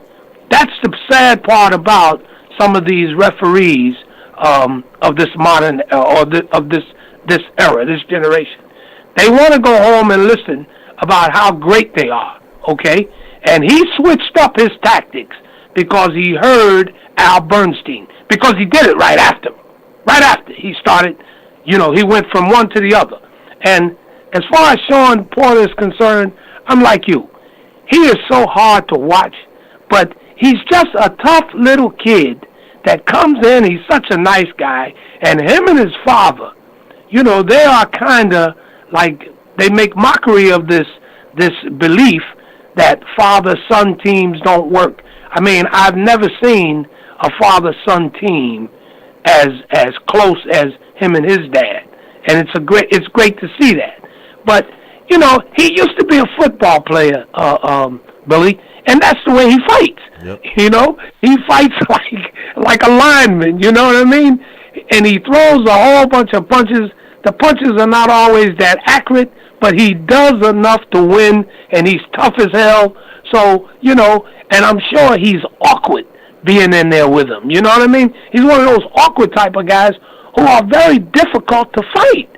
That's the sad part about some of these referees of this modern, of this era, this generation. They want to go home and listen about how great they are, okay? And he switched up his tactics because he heard Al Bernstein, because he did it right after. Right after he started, he went from one to the other. And as far as Shawn Porter is concerned, I'm like you. He is so hard to watch, but he's just a tough little kid that comes in. He's such a nice guy. And him and his father, they are kind of like, they make mockery of this belief that father-son teams don't work. I mean, I've never seen a father-son team as close as him and his dad. And it's great to see that. But, he used to be a football player, Billy, and that's the way he fights. Yep. He fights like a lineman, you know what I mean? And he throws a whole bunch of punches. The punches are not always that accurate, but he does enough to win, and he's tough as hell. So, and I'm sure he's awkward being in there with him. You know what I mean? He's one of those awkward type of guys who are very difficult to fight,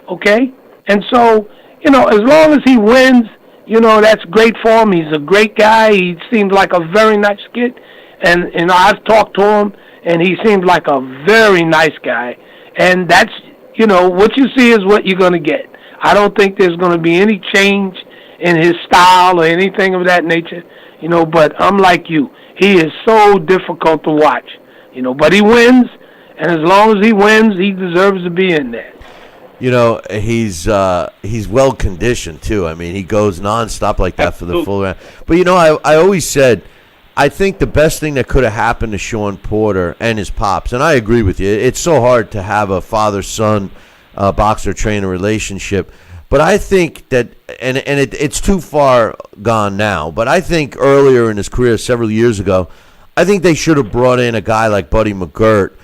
okay? And so, as long as he wins, that's great for him. He's a great guy. He seems like a very nice kid. And I've talked to him, and he seems like a very nice guy. And that's, what you see is what you're going to get. I don't think there's going to be any change in his style or anything of that nature, but I'm like you. He is so difficult to watch, but he wins, and as long as he wins, he deserves to be in there. He's well conditioned too. I mean, he goes nonstop like that for the full round. But I always said, I think the best thing that could have happened to Shawn Porter and his pops, and I agree with you, it's so hard to have a father-son boxer-trainer relationship. But I think that, and it's too far gone now, but I think earlier in his career, several years ago, I think they should have brought in a guy like Buddy McGirt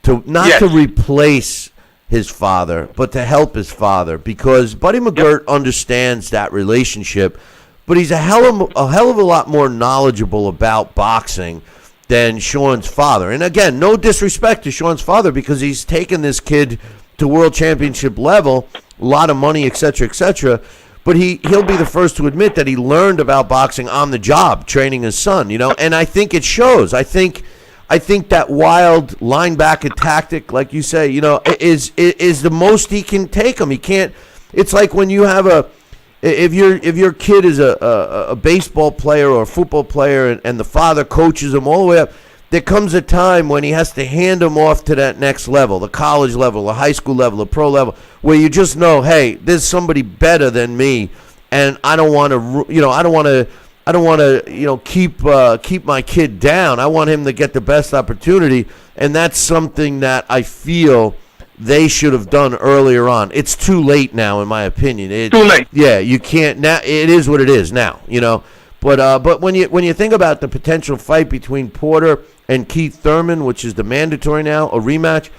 to not to replace his father, but to help his father, because Buddy McGirt understands that relationship, but he's a hell of a lot more knowledgeable about boxing than Shawn's father. And again, no disrespect to Shawn's father, because he's taken this kid to world championship level, a lot of money, et cetera, but he'll be the first to admit that he learned about boxing on the job, training his son, and I think it shows. I think that wild linebacker tactic, like you say, is the most he can take him. He can't. It's like when you have if your kid is a baseball player or a football player, and the father coaches him all the way up. There comes a time when he has to hand him off to that next level, the college level, the high school level, the pro level, where you just know, hey, there's somebody better than me, and I don't want to, keep my kid down. I want him to get the best opportunity, and that's something that I feel they should have done earlier on. It's too late now, in my opinion. Too late. Yeah, you can't now. It is what it is now, But when you think about the potential fight between Porter and Keith Thurman, which is the mandatory now, a rematch,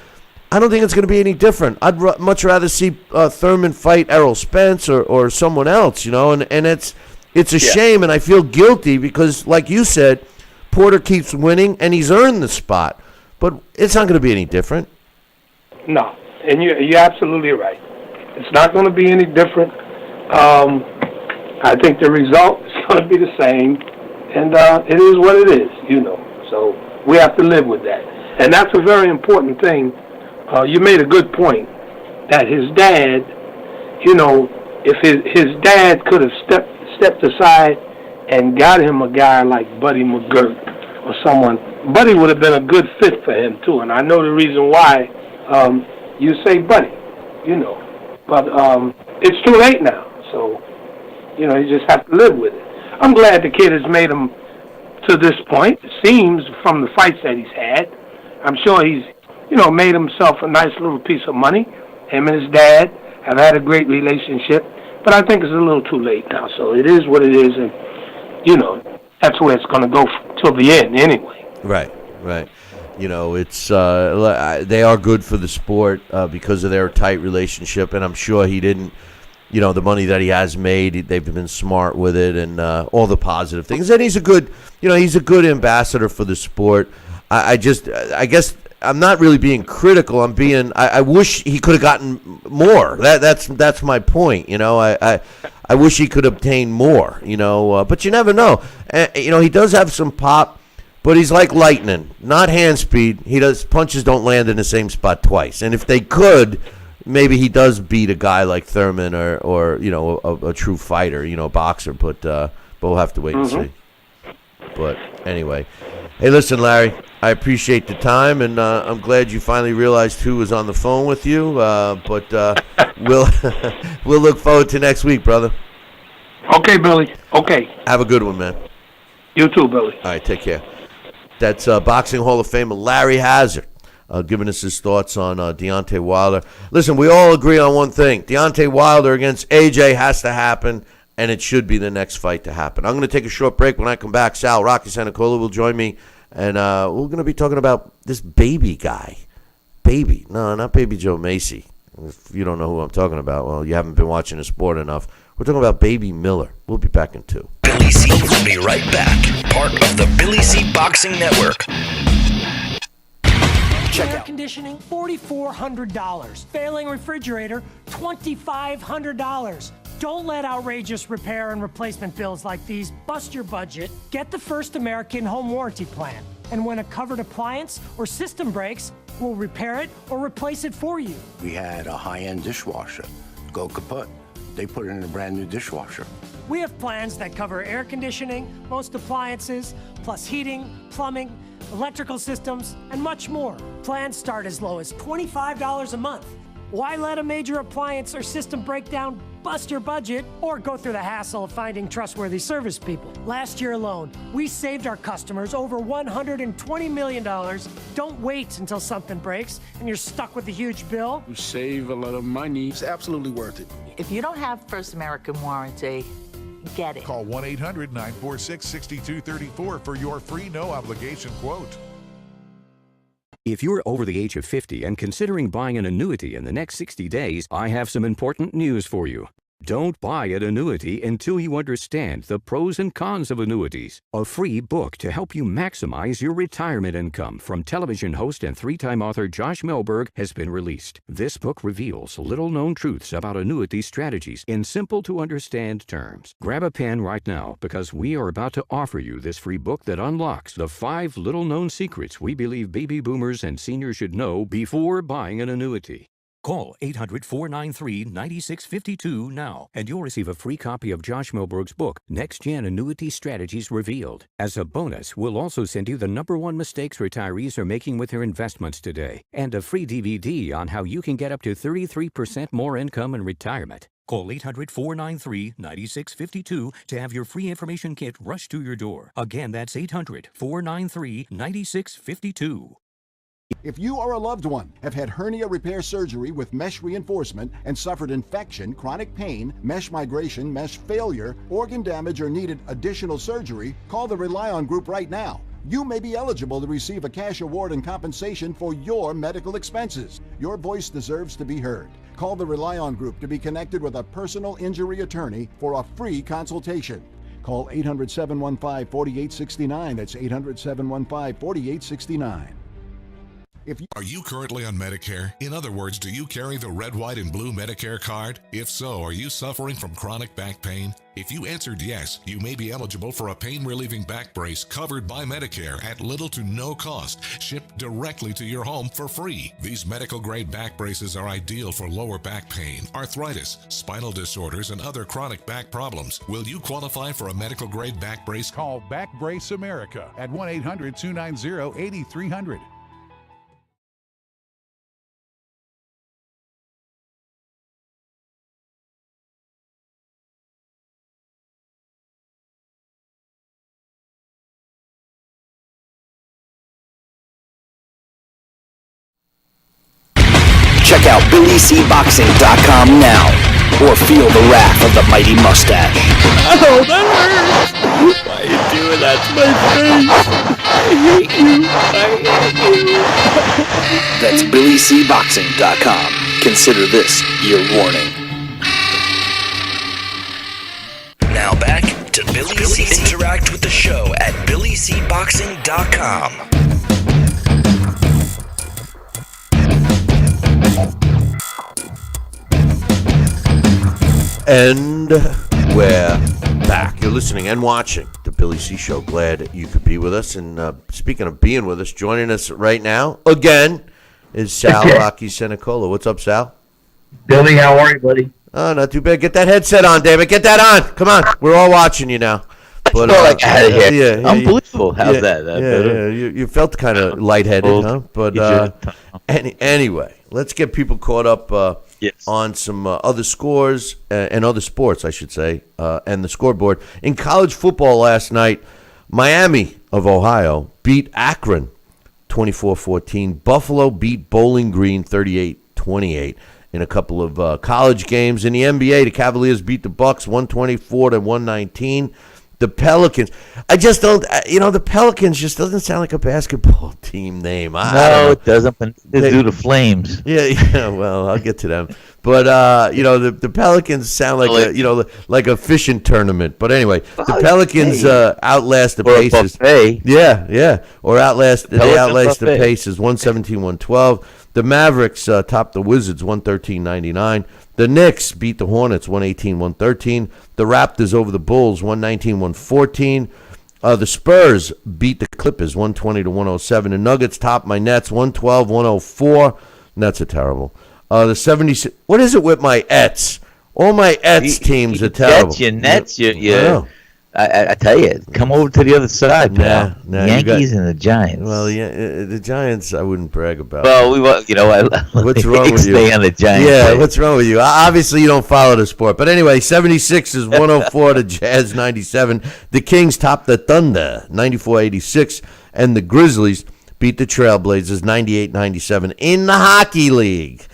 I don't think it's going to be any different. I'd much rather see Thurman fight Errol Spence or someone else, and it's a shame, and I feel guilty because, like you said, Porter keeps winning, and he's earned the spot. But it's not going to be any different. No, and you're absolutely right. It's not going to be any different. I think the result is going to be the same, and it is what it is, So we have to live with that. And that's a very important thing. You made a good point that his dad, if his dad could have stepped aside and got him a guy like Buddy McGirt or someone, Buddy would have been a good fit for him too. And I know the reason why you say Buddy, but it's too late now. So, you just have to live with it. I'm glad the kid has made him to this point. It seems from the fights that he's had. I'm sure he's, made himself a nice little piece of money. Him and his dad have had a great relationship. But I think it's a little too late now. So it is what it is. And, that's where it's going to go till the end anyway. Right. It's they are good for the sport because of their tight relationship. And I'm sure he didn't, the money that he has made, they've been smart with it, and all the positive things. And he's a good, he's a good ambassador for the sport. I guess I'm not really being critical. I wish he could have gotten more. That's my point. I wish he could obtain more. But you never know. He does have some pop, but he's like lightning, not hand speed. Punches don't land in the same spot twice. And if they could, maybe he does beat a guy like Thurman or a true fighter, boxer. But we'll have to wait and see. But anyway, hey, listen, Larry, I appreciate the time, and I'm glad you finally realized who was on the phone with you. But we'll look forward to next week, brother. Okay, Billy. Okay. Have a good one, man. You too, Billy. All right, take care. That's Boxing Hall of Famer Larry Hazzard. Giving us his thoughts on Deontay Wilder. Listen, we all agree on one thing. Deontay Wilder against AJ has to happen, and it should be the next fight to happen. I'm going to take a short break. When I come back, Sal, Rocky Cenicola will join me, and we're going to be talking about this baby guy. Baby. No, not Baby Joe Macy. If you don't know who I'm talking about, well, you haven't been watching the sport enough. We're talking about Baby Miller. We'll be back in 2. Billy C will be right back. Part of the Billy C Boxing Network. Air conditioning, $4,400. Failing refrigerator, $2,500. Don't let outrageous repair and replacement bills like these bust your budget. Get the First American Home Warranty Plan. And when a covered appliance or system breaks, we'll repair it or replace it for you. We had a high-end dishwasher go kaput. They put it in a brand new dishwasher. We have plans that cover air conditioning, most appliances, plus heating, plumbing, electrical systems, and much more. Plans start as low as $25 a month. Why let a major appliance or system breakdown bust your budget or go through the hassle of finding trustworthy service people? Last year alone, we saved our customers over $120 million. Don't wait until something breaks and you're stuck with a huge bill. You save a lot of money. It's absolutely worth it. If you don't have First American warranty, get it. Call 1-800-946-6234 for your free no-obligation quote. If you're over the age of 50 and considering buying an annuity in the next 60 days, I have some important news for you. Don't buy an annuity until you understand the pros and cons of annuities. A free book to help you maximize your retirement income from television host and three-time author Josh Melberg has been released. This book reveals little-known truths about annuity strategies in simple-to-understand terms. Grab a pen right now because we are about to offer you this free book that unlocks the 5 little-known secrets we believe baby boomers and seniors should know before buying an annuity. Call 800-493-9652 now, and you'll receive a free copy of Josh Melberg's book, Next Gen Annuity Strategies Revealed. As a bonus, we'll also send you the #1 mistakes retirees are making with their investments today, and a free DVD on how you can get up to 33% more income in retirement. Call 800-493-9652 to have your free information kit rushed to your door. Again, that's 800-493-9652. If you or a loved one have had hernia repair surgery with mesh reinforcement and suffered infection, chronic pain, mesh migration, mesh failure, organ damage, or needed additional surgery, call the Rely On Group right now. You may be eligible to receive a cash award and compensation for your medical expenses. Your voice deserves to be heard. Call the Rely On Group to be connected with a personal injury attorney for a free consultation. Call 800-715-4869. That's 800-715-4869. Are you currently on Medicare? In other words, do you carry the red, white, and blue Medicare card? If so, are you suffering from chronic back pain? If you answered yes, you may be eligible for a pain-relieving back brace covered by Medicare at little to no cost, shipped directly to your home for free. These medical-grade back braces are ideal for lower back pain, arthritis, spinal disorders, and other chronic back problems. Will you qualify for a medical-grade back brace? Call Back Brace America at 1-800-290-8300. Check out BillyCBoxing.com now, or feel the wrath of the mighty mustache. Oh, that hurts! Why are you doing that to my face? I hate you. That's BillyCBoxing.com. Consider this your warning. Now back to Billy C. Interact with the show at BillyCBoxing.com. And we're back. You're listening and watching the Billy C. Show. Glad you could be with us. And speaking of being with us, joining us right now, again, is Sal Rocky Cenicola. What's up, Sal? Billy, how are you, buddy? Oh, not too bad. Get that headset on, David. Get that on. Come on. We're all watching you now. But, Unbelievable. How's that? Yeah. You felt kind of lightheaded, huh? But anyway, let's get people caught up on some other scores and other sports, I should say, and the scoreboard. In college football last night, Miami of Ohio beat Akron 24-14. Buffalo beat Bowling Green 38-28. In a couple of college games. In the NBA, the Cavaliers beat the Bucks 124-119. The Pelicans, I just don't, the Pelicans just doesn't sound like a basketball team name. No, it doesn't. They do the Flames. Yeah, well, I'll get to them. But, the Pelicans sound like, like a fishing tournament. But anyway, the Pelicans outlast the Pacers. Buffet. Yeah. Or outlast the Pacers 117-112. The Mavericks topped the Wizards 113-99. The Knicks beat the Hornets 118-113. The Raptors over the Bulls 119-114. The Spurs beat the Clippers 120-107. The Nuggets topped my Nets 112-104. Nets are terrible. The 76. What is it with my Ets? All my Ets teams are terrible. Your Nets, I tell you, come over to the other side, pal. Yankees and the Giants. Well, yeah, the Giants I wouldn't brag about. Well, what's wrong with you? Stay on the Giants. Yeah, what's wrong with you? Obviously, you don't follow the sport. But anyway, 76 is 104 to Jazz 97. The Kings topped the Thunder 94-86, and the Grizzlies beat the Trailblazers 98-97 in the Hockey League.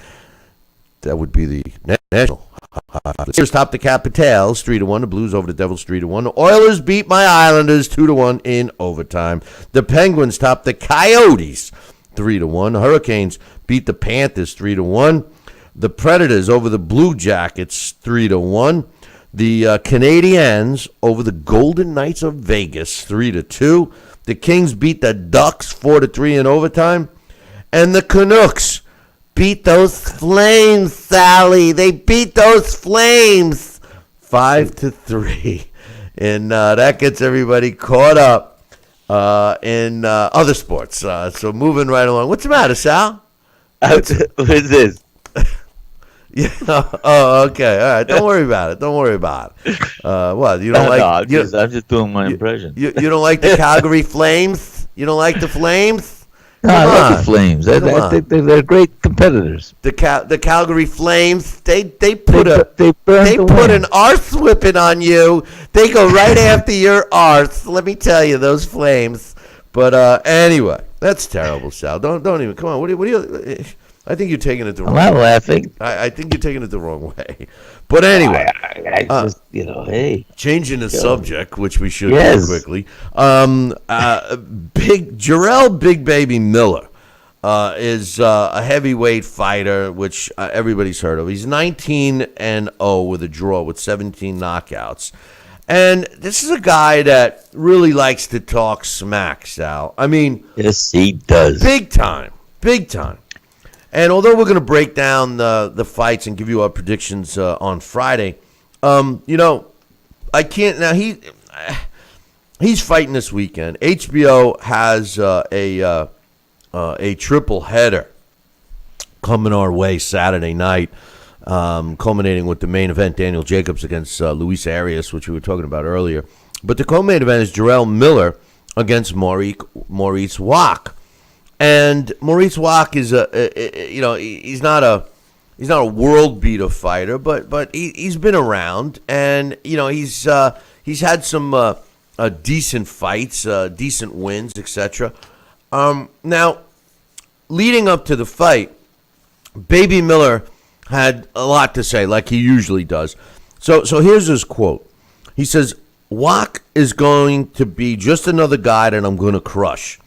That would be the National. The Steelers topped the Capitals 3-1. The Blues over the Devils 3-1. The Oilers beat my Islanders 2-1 in overtime. The Penguins topped the Coyotes 3-1. The Hurricanes beat the Panthers 3-1. The Predators over the Blue Jackets 3-1. The Canadiens over the Golden Knights of Vegas 3-2. The Kings beat the Ducks 4-3 in overtime. And the Canucks beat those Flames, Sally. They beat those Flames 5-3. And that gets everybody caught up in other sports. So moving right along. What's the matter, Sal? What is this? Yeah. Oh, okay. All right. Don't worry about it. Don't worry about it. What? You don't like? No, I'm just doing my impression. You don't like the Calgary Flames? You don't like the Flames? No, I like the Flames. They're great competitors. The Calgary Flames, they put an arse whipping on you. They go right after your arse. Let me tell you, those Flames. But anyway, that's terrible, Sal. Don't even come on. What do you? I think you're taking it the wrong way. I'm not laughing. I think you're taking it the wrong way. But anyway, I just, hey. Changing the subject, which we should do quickly. Jarrell Big Baby Miller is a heavyweight fighter, which everybody's heard of. He's 19-0 with a draw with 17 knockouts. And this is a guy that really likes to talk smack, Sal. I mean, yes, he does. Big time. Big time. And although we're going to break down the fights and give you our predictions on Friday, I can't now. He's fighting this weekend. HBO has a triple header coming our way Saturday night, culminating with the main event: Daniel Jacobs against Luis Arias, which we were talking about earlier. But the co-main event is Jarrell Miller against Maurice Wach. And Maurice Wach is he's not a world beater fighter, but he's been around, and he's had some decent fights, decent wins, etc. Now, leading up to the fight, Baby Miller had a lot to say, like he usually does. So here's his quote. He says, "Wach is going to be just another guy that I'm going to crush.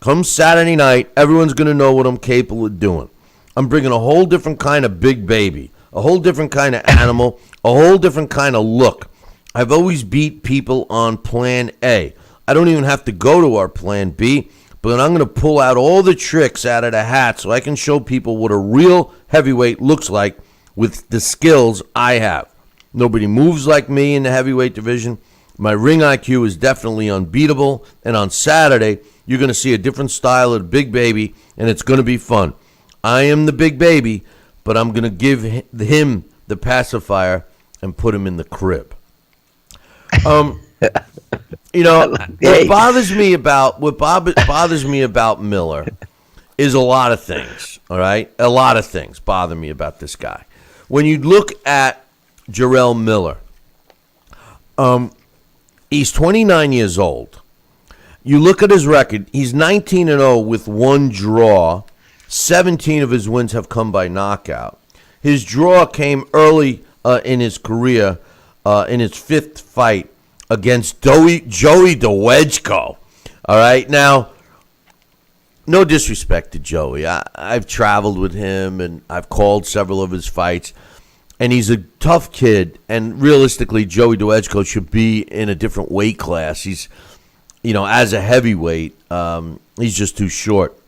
Come Saturday night, everyone's going to know what I'm capable of doing. I'm bringing a whole different kind of big baby, a whole different kind of animal, a whole different kind of look. I've always beat people on plan A. I don't even have to go to our plan B, but I'm going to pull out all the tricks out of the hat so I can show people what a real heavyweight looks like with the skills I have. Nobody moves like me in the heavyweight division. My ring IQ is definitely unbeatable, and on Saturday, you're going to see a different style of the big baby, and it's going to be fun. I am the big baby, but I'm going to give him the pacifier and put him in the crib." What bothers me about Miller is a lot of things. All right, a lot of things bother me about this guy. When you look at Jarrell Miller, he's 29 years old. You look at his record, he's 19-0 with one draw. 17 of his wins have come by knockout. His draw came early in his career in his fifth fight against Joey DeWedgko. All right, now, no disrespect to Joey. I've traveled with him, and I've called several of his fights. And he's a tough kid, and realistically, Joey DeWedgko should be in a different weight class. He's, as a heavyweight, he's just too short.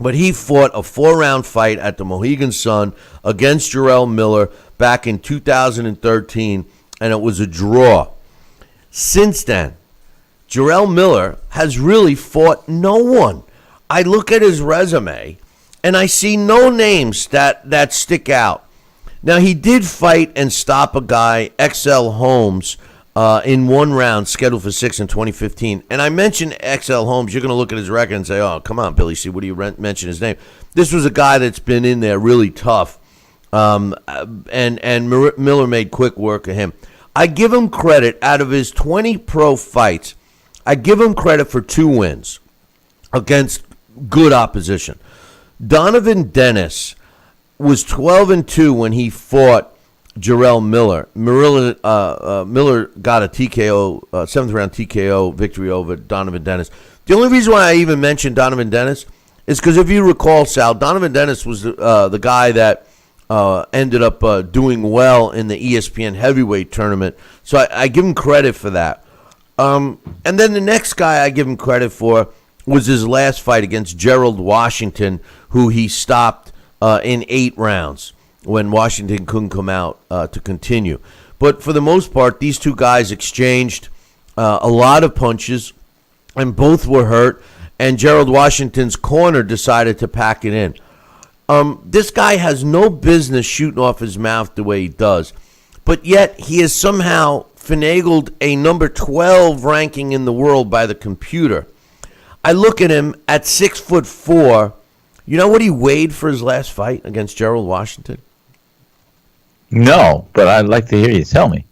But he fought a 4-round fight at the Mohegan Sun against Jarrell Miller back in 2013, and it was a draw. Since then, Jarrell Miller has really fought no one. I look at his resume, and I see no names that stick out. Now, he did fight and stop a guy, XL Holmes, in 1 round, scheduled for 6 in 2015. And I mentioned XL Holmes. You're going to look at his record and say, oh, come on, Billy C., what do you mention his name? This was a guy that's been in there really tough, and Miller made quick work of him. I give him credit, out of his 20 pro fights, I give him credit for 2 wins against good opposition. Donovan Dennis was 12-2 when he fought Jarrell Miller. Miller got a TKO, 7th round TKO victory over Donovan Dennis. The only reason why I even mentioned Donovan Dennis is because if you recall, Sal, Donovan Dennis was the guy that ended up doing well in the ESPN heavyweight tournament. So I give him credit for that. And then the next guy I give him credit for was his last fight against Gerald Washington, who he stopped in 8 rounds. When Washington couldn't come out to continue. But for the most part, these 2 guys exchanged a lot of punches, and both were hurt, and Gerald Washington's corner decided to pack it in. This guy has no business shooting off his mouth the way he does, but yet he has somehow finagled a number 12 ranking in the world by the computer. I look at him at 6'4". You know what he weighed for his last fight against Gerald Washington? No, but I'd like to hear you tell me.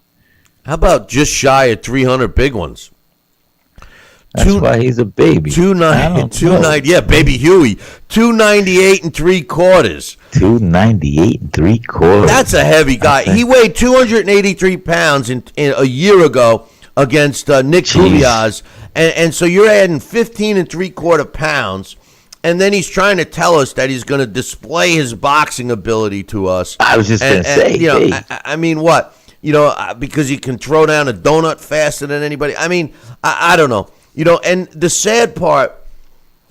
How about just shy of 300 big ones? That's why he's a baby. 290, yeah, baby Huey. 298 3/4. 298 3/4. That's a heavy guy. He weighed 283 pounds in a year ago against Nick Koulias, and so you're adding 15 3/4 pounds. And then he's trying to tell us that he's going to display his boxing ability to us. I was just going to say. You know, I mean, what? You know, because he can throw down a donut faster than anybody. I mean, I don't know. You know, and the sad part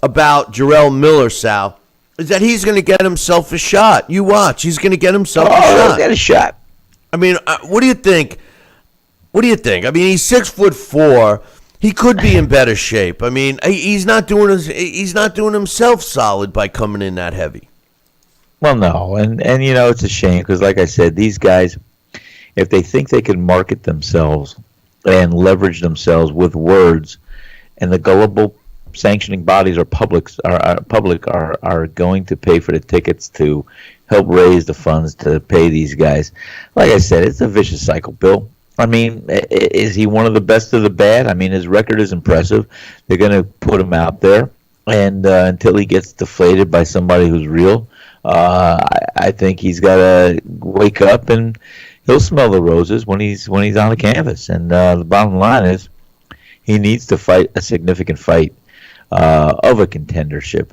about Jarrell Miller, Sal, is that he's going to get himself a shot. You watch. He's going to get himself a shot. He'll get a shot. I mean, what do you think? What do you think? I mean, he's 6'4". He could be in better shape. I mean, he's not doing himself solid by coming in that heavy. Well, no, and you know, it's a shame because, like I said, these guys, if they think they can market themselves and leverage themselves with words, and the gullible sanctioning bodies are going to pay for the tickets to help raise the funds to pay these guys. Like I said, it's a vicious cycle, Bill. I mean, is he one of the best of the bad? I mean, his record is impressive. They're going to put him out there, and until he gets deflated by somebody who's real, I think he's got to wake up, and he'll smell the roses when he's on the canvas. And the bottom line is, he needs to fight a significant fight of a contendership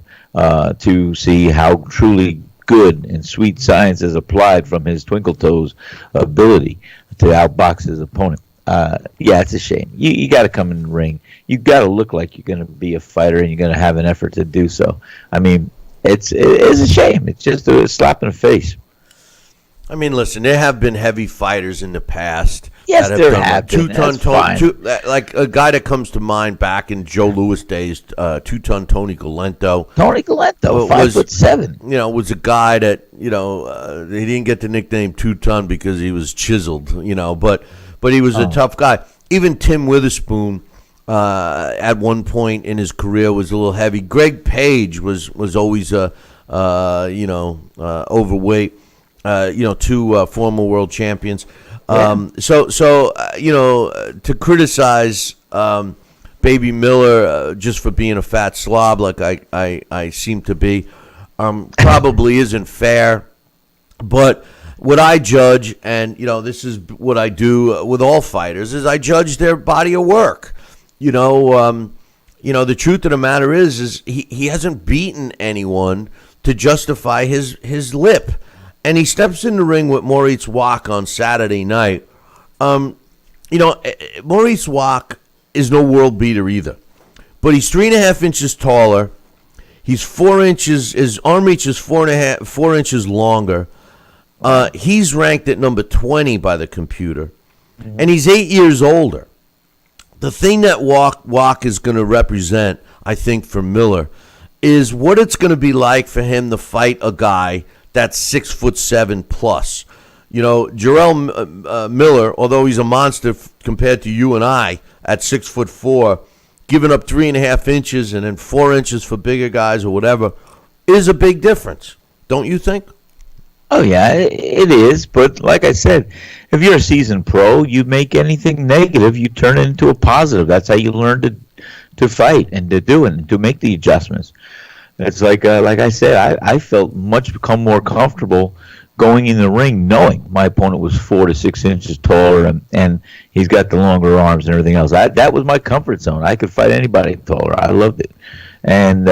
to see how truly good and sweet science is applied from his twinkle toes ability to outbox his opponent. Yeah, it's a shame. You got to come in the ring. You got to look like you're going to be a fighter, and you're going to have an effort to do so. I mean, it's a shame. It's just a slap in the face. I mean, listen, there have been heavy fighters in the past. Yes, there have been. Like a guy that comes to mind back in Joe Louis days, 2-ton Tony Galento. Tony Galento, 5'7". You know, was a guy that, you know, he didn't get the nickname 2-ton because he was chiseled, you know, but he was a tough guy. Even Tim Witherspoon, at one point in his career, was a little heavy. Greg Page was always overweight. 2 former world champions. To criticize Baby Miller just for being a fat slob like I seem to be probably isn't fair. But what I judge, and this is what I do with all fighters, is I judge their body of work. The truth of the matter is he hasn't beaten anyone to justify his lip. And he steps in the ring with Maurice Wack on Saturday night. Maurice Wack is no world beater either. But he's 3.5 inches taller. He's 4 inches. His arm reach is 4 inches longer. He's ranked at number 20 by the computer, and he's 8 years older. The thing that Walk is going to represent, I think, for Miller, is what it's going to be like for him to fight a guy that's 6'7" plus. You know, Jarrell Miller, although he's a monster compared to you and I at 6'4", giving up 3.5 inches and then 4 inches for bigger guys or whatever, is a big difference. Don't you think? Oh, yeah, it is. But like I said, if you're a seasoned pro, you make anything negative, you turn it into a positive. That's how you learn to fight and to do it and to make the adjustments. It's like I said, I felt become more comfortable going in the ring knowing my opponent was 4 to 6 inches taller and he's got the longer arms and everything else. That was my comfort zone. I could fight anybody taller. I loved it. And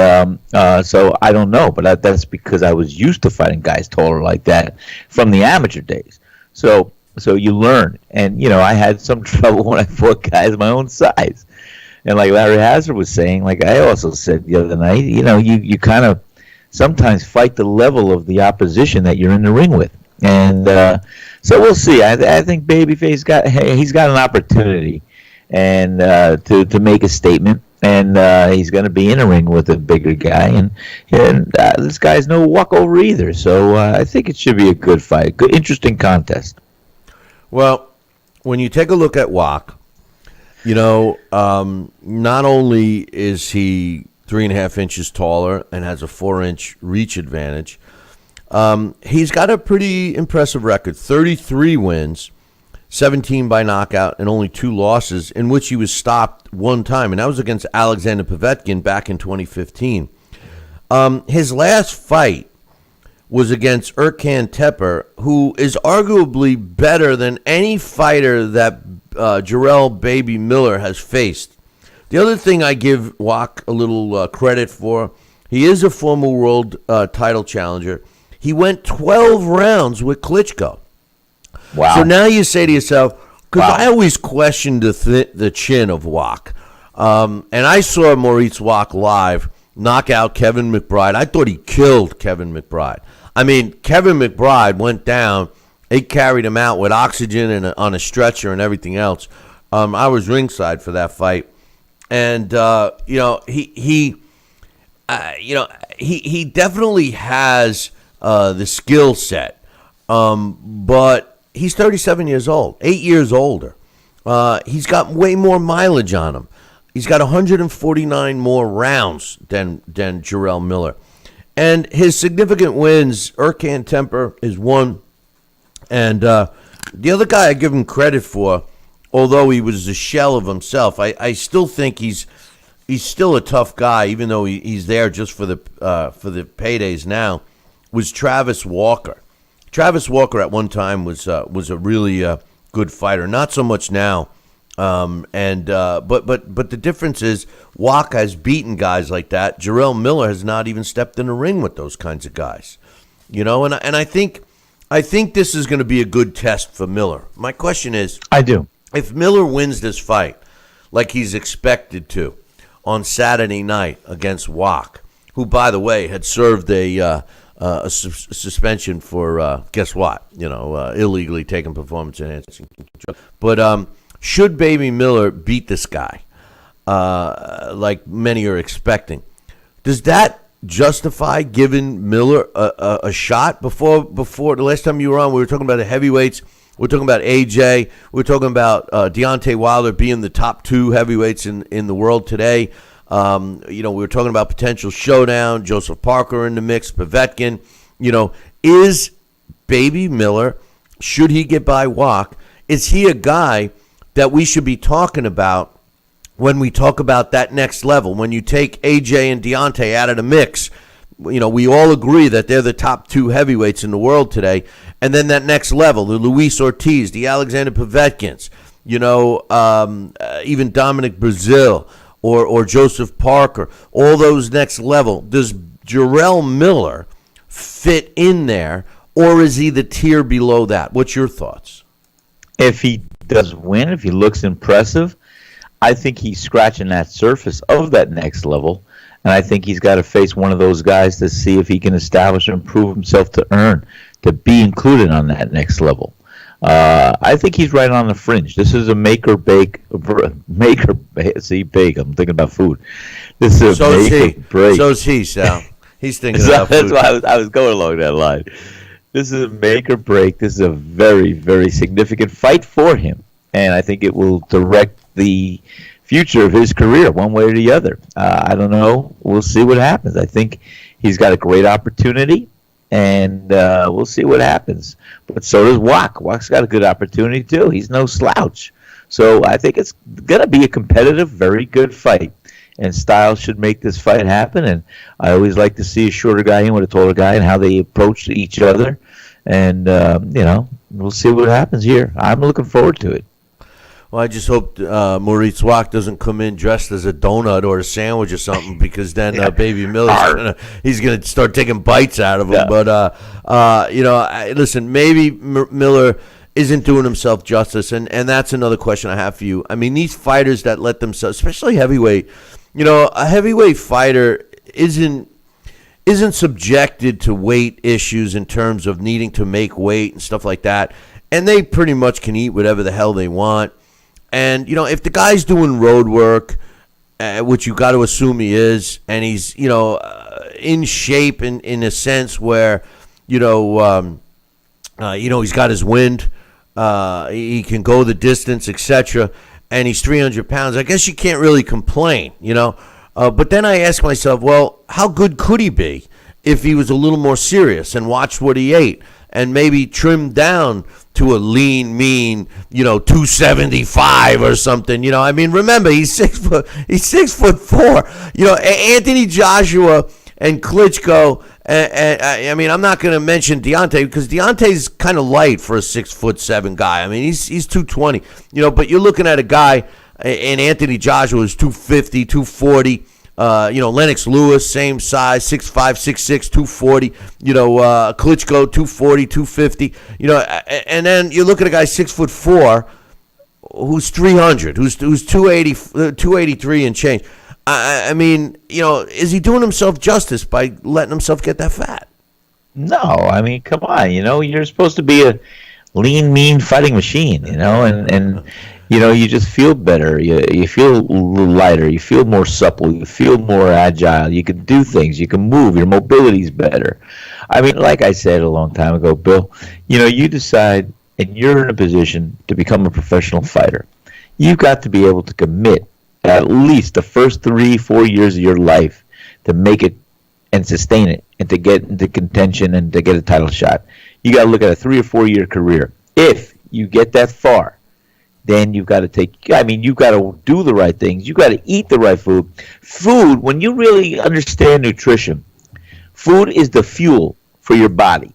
so I don't know, but that's because I was used to fighting guys taller like that from the amateur days. So you learn. And, you know, I had some trouble when I fought guys my own size. And like Larry Hazzard was saying, like I also said the other night, you know, you kind of sometimes fight the level of the opposition that you're in the ring with. And so we'll see. I think Babyface he's got an opportunity and to make a statement. And he's going to be in a ring with a bigger guy, and this guy's no walkover either. So I think it should be a good fight, good, interesting contest. Well, when you take a look at Wak, you know, not only is he 3.5 inches taller and has a 4-inch reach advantage, he's got a pretty impressive record: 33 wins. 17 by knockout and only 2 losses, in which he was stopped one time, and that was against Alexander Povetkin back in 2015. His last fight was against Erkan Teper, who is arguably better than any fighter that Jarrell Baby Miller has faced. The other thing I give Wak a little credit for, he is a former world title challenger. He went 12 rounds with Klitschko. Wow. So now you say to yourself, because I always questioned the chin of Wak. And I saw Maurice Wak live knock out Kevin McBride. I thought he killed Kevin McBride. I mean, Kevin McBride went down. They carried him out with oxygen and on a stretcher and everything else. I was ringside for that fight. And, you know, he definitely has the skill set. But he's 37 years old, 8 years older. He's got way more mileage on him. He's got 149 more rounds than Jarrell Miller. And his significant wins, Erkan Teper is one. And the other guy I give him credit for, although he was a shell of himself, I still think he's still a tough guy, even though he's there just for the paydays now, was Travis Walker. Travis Walker at one time was a really good fighter. Not so much now, but the difference is Wak has beaten guys like that. Jarrell Miller has not even stepped in the ring with those kinds of guys, you know. And I think this is going to be a good test for Miller. My question is, if Miller wins this fight like he's expected to on Saturday night against Wak, who by the way had served a suspension for guess what? You know, illegally taking performance enhancing drugs. But should Baby Miller beat this guy, like many are expecting, does that justify giving Miller a shot? Before the last time you were on, we were talking about the heavyweights. We're talking about AJ. We're talking about Deontay Wilder being the top 2 heavyweights in the world today. You know, we were talking about potential showdown, Joseph Parker in the mix, Povetkin. You know, is Baby Miller, should he get by Wak, is he a guy that we should be talking about when we talk about that next level? When you take AJ and Deontay out of the mix, you know, we all agree that they're the top 2 heavyweights in the world today. And then that next level, the Luis Ortiz, the Alexander Povetkins, you know, even Dominic Brazil, or Joseph Parker, all those next level. Does Jarrell Miller fit in there, or is he the tier below that? What's your thoughts? If he does win, if he looks impressive, I think he's scratching that surface of that next level. And I think he's got to face one of those guys to see if he can establish and prove himself to be included on that next level. I think he's right on the fringe. This is a make or bake. See, bake. I'm thinking about food. This is a make or break. So's he, Sal. He's thinking about food. That's why I was going along that line. This is a make or break. This is a very, very significant fight for him, and I think it will direct the future of his career one way or the other. I don't know. We'll see what happens. I think he's got a great opportunity, and we'll see what happens. But so does Wach. Wach's got a good opportunity, too. He's no slouch. So I think it's going to be a competitive, very good fight. And Styles should make this fight happen. And I always like to see a shorter guy in with a taller guy and how they approach each other. And, we'll see what happens here. I'm looking forward to it. Well, I just hope Maurice Wach doesn't come in dressed as a donut or a sandwich or something, because then Baby Miller's he's going to start taking bites out of him. Yeah. But, listen, maybe Miller isn't doing himself justice, and that's another question I have for you. I mean, these fighters that let themselves, especially heavyweight, a heavyweight fighter isn't subjected to weight issues in terms of needing to make weight and stuff like that, and they pretty much can eat whatever the hell they want. And, if the guy's doing road work, which you got to assume he is, and he's, in shape in a sense where, he's got his wind, he can go the distance, etc., and he's 300 pounds, I guess you can't really complain, But then I ask myself, well, how good could he be if he was a little more serious and watched what he ate and maybe trimmed down to a lean, mean, 275 or something, I mean, remember, he's 6'4". Anthony Joshua and Klitschko, and I mean, I'm not going to mention Deontay, because Deontay's kind of light for a 6'7" guy. I mean, he's 220, but you're looking at a guy, and Anthony Joshua is 250, 240. Lennox Lewis, same size, 6'5", 6'6", 240. Klitschko, 240, 250. And then you look at a guy 6'4", who's 300, who's 280, 283 and change. I mean, is he doing himself justice by letting himself get that fat? No, I mean, come on. You're supposed to be a lean, mean fighting machine. And you just feel better. You feel a little lighter. You feel more supple. You feel more agile. You can do things. You can move. Your mobility's better. I mean, like I said a long time ago, Bill, you decide and you're in a position to become a professional fighter. You've got to be able to commit at least the first 3-4 years of your life to make it and sustain it and to get into contention and to get a title shot. You got to look at a 3 or 4 year career. If you get that far, then you've got to you've got to do the right things. You've got to eat the right food. Food, when you really understand nutrition, food is the fuel for your body.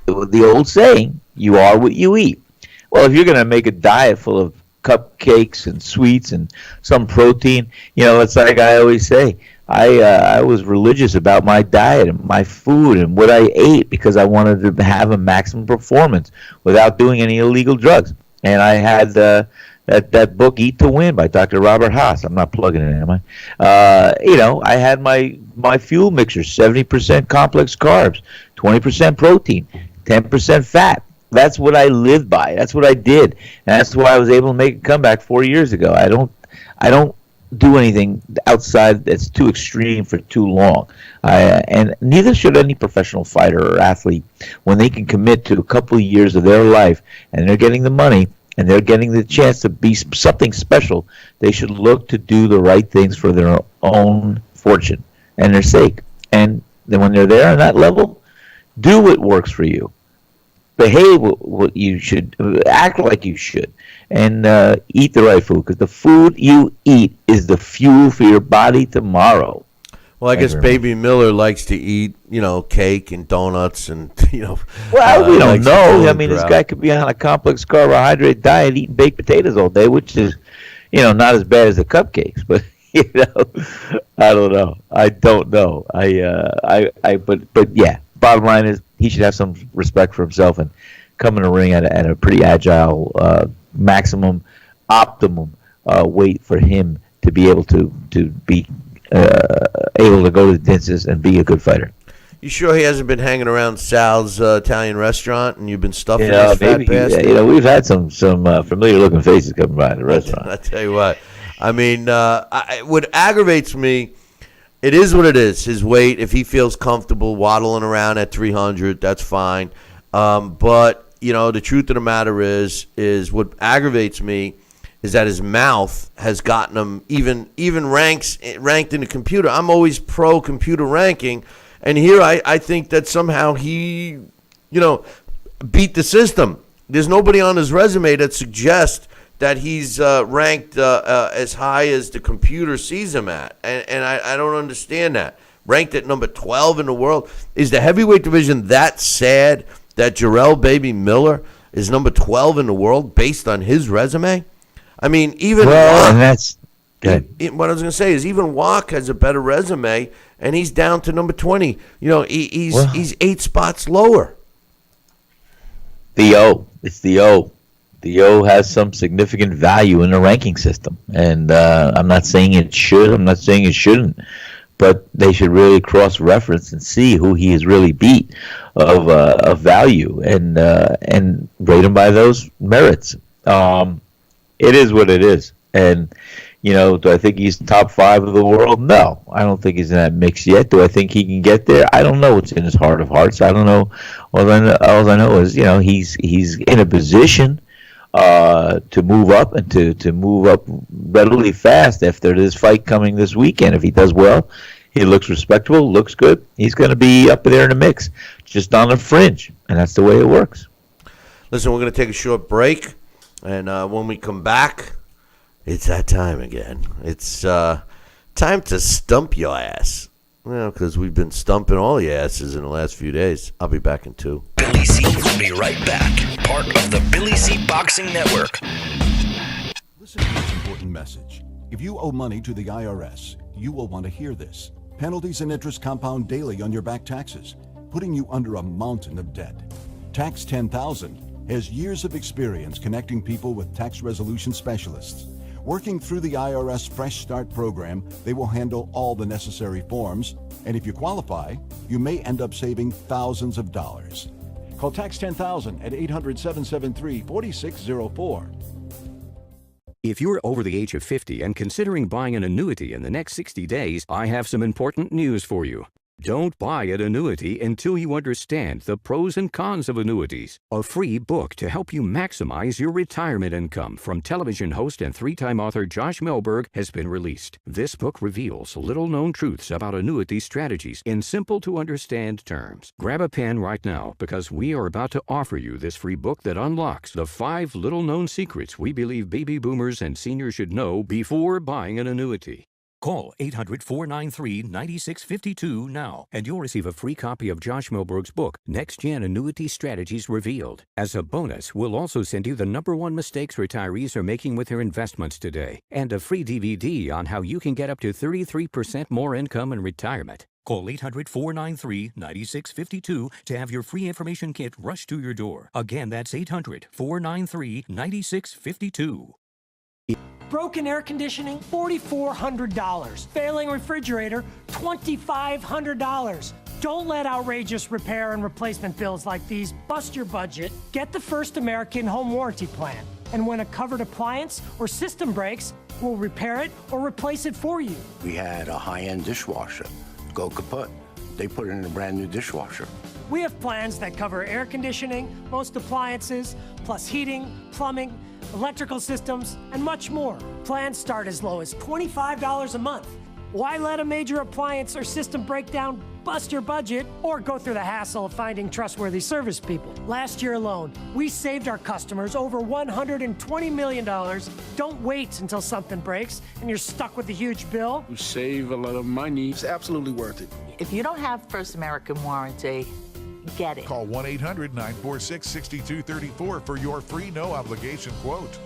The old saying, you are what you eat. Well, if you're going to make a diet full of cupcakes and sweets and some protein, it's like I always say, I was religious about my diet and my food and what I ate because I wanted to have a maximum performance without doing any illegal drugs. And I had that book, Eat to Win, by Dr. Robert Haas. I'm not plugging it, am I? I had my fuel mixture, 70% complex carbs, 20% protein, 10% fat. That's what I lived by. That's what I did. And that's why I was able to make a comeback 4 years ago. I don't do anything outside that's too extreme for too long. And neither should any professional fighter or athlete. When they can commit to a couple of years of their life and they're getting the money and they're getting the chance to be something special, they should look to do the right things for their own fortune and their sake. And then when they're there on that level, do what works for you. Behave what you should, act like you should, and eat the right food, because the food you eat is the fuel for your body tomorrow. Well, I guess Baby Miller likes to eat, cake and donuts and, Well, we don't know. I mean, this guy could be on a complex carbohydrate diet eating baked potatoes all day, which is, not as bad as the cupcakes, but, I don't know. I don't know. But yeah, bottom line is, he should have some respect for himself and come in the ring at a pretty agile, optimum weight for him to be able to be able to go to the dentist and be a good fighter. You sure he hasn't been hanging around Sal's Italian restaurant and you've been stuffing his fat bastard? We've had some familiar-looking faces coming by the restaurant. I tell you what, I mean, what aggravates me, it is what it is. His weight, if he feels comfortable waddling around at 300, that's fine. But the truth of the matter is what aggravates me is that his mouth has gotten him even ranked in the computer. I'm always pro computer ranking. And here I think that somehow he, beat the system. There's nobody on his resume that suggests that he's ranked as high as the computer sees him at. And I don't understand that. Ranked at number 12 in the world. Is the heavyweight division that sad that Jarrell Baby Miller is number 12 in the world based on his resume? I mean, even and that's good. What I was going to say is even Walk has a better resume, and he's down to number 20. He's 8 spots lower. The O has some significant value in the ranking system, and I'm not saying it should. I'm not saying it shouldn't, but they should really cross-reference and see who he has really beat of value, and rate him by those merits. It is what it is, and. Do I think he's top 5 of the world? No, I don't think he's in that mix yet. Do I think he can get there? I don't know what's in his heart of hearts. I don't know. All I know is, he's in a position to move up and to move up readily fast after this fight coming this weekend. If he does well, he looks respectable, looks good. He's going to be up there in the mix, just on the fringe, and that's the way it works. Listen, we're going to take a short break, and when we come back, it's that time again. It's time to stump your ass. Well, because we've been stumping all your asses in the last few days. I'll be back in 2. Billy C will be right back. Part of the Billy C Boxing Network. Listen to this important message. If you owe money to the IRS, you will want to hear this. Penalties and interest compound daily on your back taxes, putting you under a mountain of debt. Tax 10,000 has years of experience connecting people with tax resolution specialists. Working through the IRS Fresh Start program, they will handle all the necessary forms, and if you qualify, you may end up saving thousands of dollars. Call Tax 10,000 at 800-773-4604. If you're over the age of 50 and considering buying an annuity in the next 60 days, I have some important news for you. Don't buy an annuity until you understand the pros and cons of annuities. A free book to help you maximize your retirement income from television host and 3-time author Josh Melberg has been released. This book reveals little-known truths about annuity strategies in simple-to-understand terms. Grab a pen right now because we are about to offer you this free book that unlocks the 5 little-known secrets we believe baby boomers and seniors should know before buying an annuity. Call 800-493-9652 now, and you'll receive a free copy of Josh Melberg's book, Next Gen Annuity Strategies Revealed. As a bonus, we'll also send you the #1 mistakes retirees are making with their investments today, and a free DVD on how you can get up to 33% more income in retirement. Call 800-493-9652 to have your free information kit rushed to your door. Again, that's 800-493-9652. Broken air conditioning, $4,400. Failing refrigerator, $2,500. Don't let outrageous repair and replacement bills like these bust your budget. Get the First American Home Warranty Plan. And when a covered appliance or system breaks, we'll repair it or replace it for you. We had a high-end dishwasher go kaput. They put it in a brand new dishwasher. We have plans that cover air conditioning, most appliances, plus heating, plumbing, electrical systems, and much more. Plans start as low as $25 a month. Why let a major appliance or system breakdown bust your budget or go through the hassle of finding trustworthy service people? Last year alone, we saved our customers over $120 million. Don't wait until something breaks and you're stuck with a huge bill. You save a lot of money. It's absolutely worth it. If you don't have First American Warranty, get it. Call 1-800-946-6234 for your free no-obligation quote.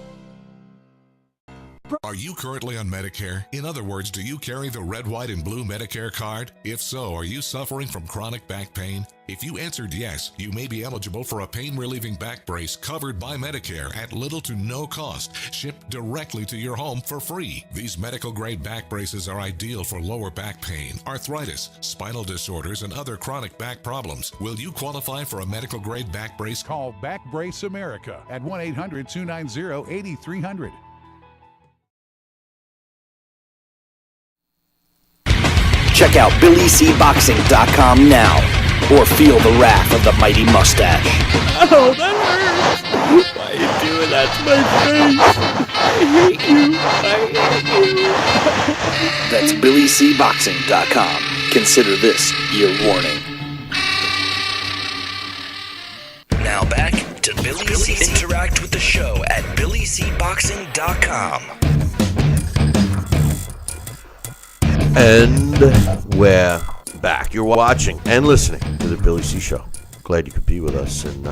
Are you currently on Medicare? In other words, do you carry the red, white, and blue Medicare card? If so, are you suffering from chronic back pain? If you answered yes, you may be eligible for a pain-relieving back brace covered by Medicare at little to no cost, shipped directly to your home for free. These medical-grade back braces are ideal for lower back pain, arthritis, spinal disorders, and other chronic back problems. Will you qualify for a medical-grade back brace? Call Back Brace America at 1-800-290-8300. Check out BillyCBoxing.com now, or feel the wrath of the mighty mustache. Oh, that hurts. Why are you doing that to my face? I hate you. That's BillyCBoxing.com. Consider this your warning. Now back to Billy C. Interact with the show at BillyCBoxing.com. And we're back. You're watching and listening to the Billy C. Show. Glad you could be with us. And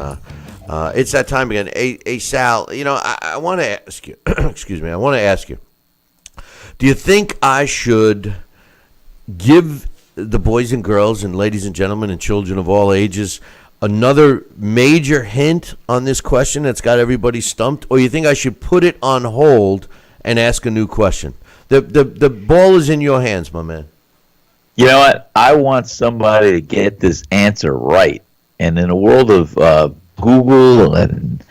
it's that time again. Hey, Sal, I want to ask you, excuse me, I want to ask you, do you think I should give the boys and girls and ladies and gentlemen and children of all ages another major hint on this question that's got everybody stumped? Or you think I should put it on hold and ask a new question? The ball is in your hands, my man. You know what? I want somebody to get this answer right. And in a world of Google and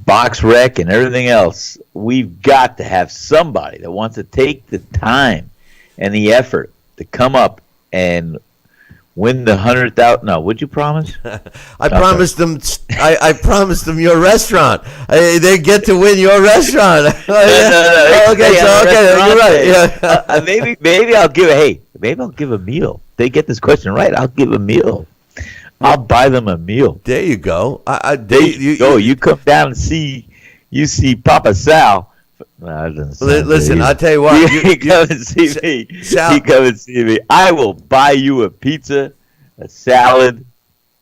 BoxRec and everything else, we've got to have somebody that wants to take the time and the effort to come up and win the 100,000. No, would you promise? I promised them. I promised them your restaurant. They get to win your restaurant. Okay, you're right. Yeah. Maybe I'll give. Maybe I'll give a meal. They get this question right. I'll give a meal. I'll buy them a meal. There you go. You come down and see Papa Sal. Listen, I'll tell you what. You come and see me. Sal, you come and see me. I will buy you a pizza, a salad,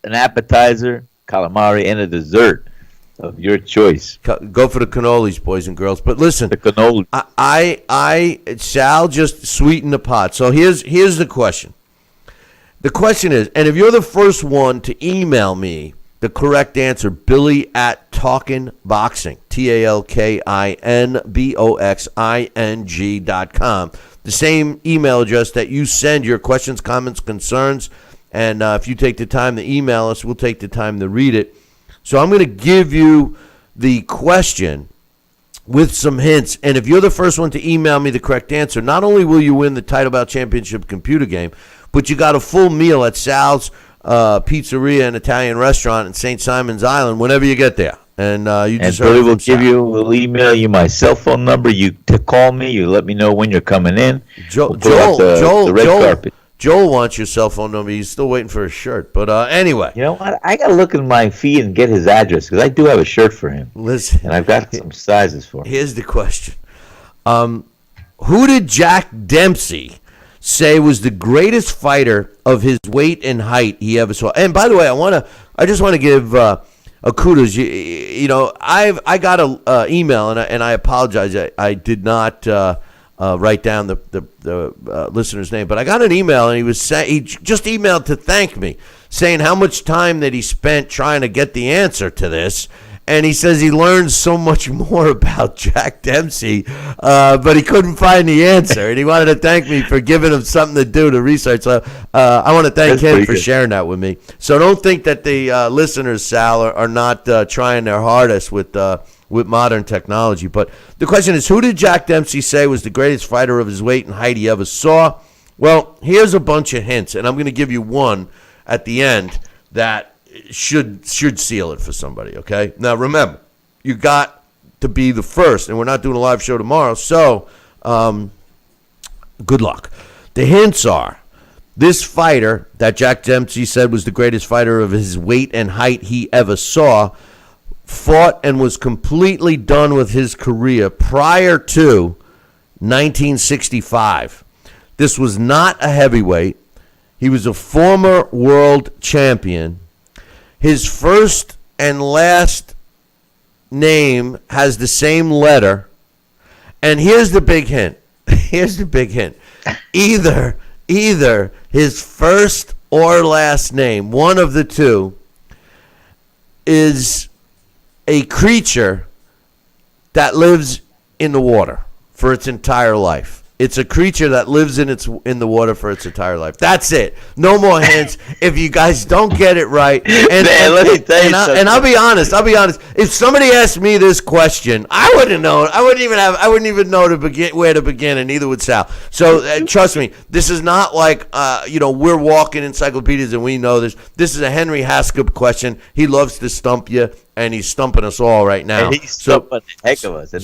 an appetizer, calamari, and a dessert of your choice. Go for the cannolis, boys and girls. But listen, the cannoli. Sal just sweetened the pot. So here's the question. The question is, and if you're the first one to email me the correct answer, Billy at TalkinBoxing, TalkinBoxing.com. The same email address that you send your questions, comments, concerns, and if you take the time to email us, we'll take the time to read it. So I'm going to give you the question with some hints, and if you're the first one to email me the correct answer, not only will you win the Title Bout Championship computer game, but you got a full meal at Sal's Pizzeria and Italian Restaurant in St. Simon's Island whenever you get there. And you just Billy will email you my cell phone number. You call me. You let me know when you're coming in. Joel wants your cell phone number. He's still waiting for his shirt. But anyway. You know what? I got to look in my feed and get his address because I do have a shirt for him. Listen. And I've got some sizes for him. Here's the question. Who did Jack Dempsey say was the greatest fighter of his weight and height he ever saw? And by the way, I just want to give a kudos. I got a email and I apologize. I did not write down the listener's name, but I got an email and he just emailed to thank me, saying how much time that he spent trying to get the answer to this. And he says he learned so much more about Jack Dempsey, but he couldn't find the answer. And he wanted to thank me for giving him something to do to research. So I want to thank him for sharing that with me. So don't think that the listeners, Sal, are not trying their hardest with modern technology. But the question is, who did Jack Dempsey say was the greatest fighter of his weight and height he ever saw? Well, here's a bunch of hints, and I'm going to give you one at the end that should seal it for somebody, okay? Now, remember, you got to be the first, and we're not doing a live show tomorrow, so good luck. The hints are, this fighter that Jack Dempsey said was the greatest fighter of his weight and height he ever saw fought and was completely done with his career prior to 1965. This was not a heavyweight. He was a former world champion. His first and last name has the same letter, And here's the big hint. Either his first or last name, one of the two, is a creature that lives in the water for its entire life. It's a creature that lives in the water for its entire life. That's it. No more hints. If you guys don't get it right, and I'll be honest. If somebody asked me this question, I wouldn't know. I wouldn't even know where to begin, and neither would Sal. So trust me, this is not like we're walking encyclopedias and we know this. This is a Henry Haskell question. He loves to stump you. And he's stumping us all right now. And he's stumping the heck of us. And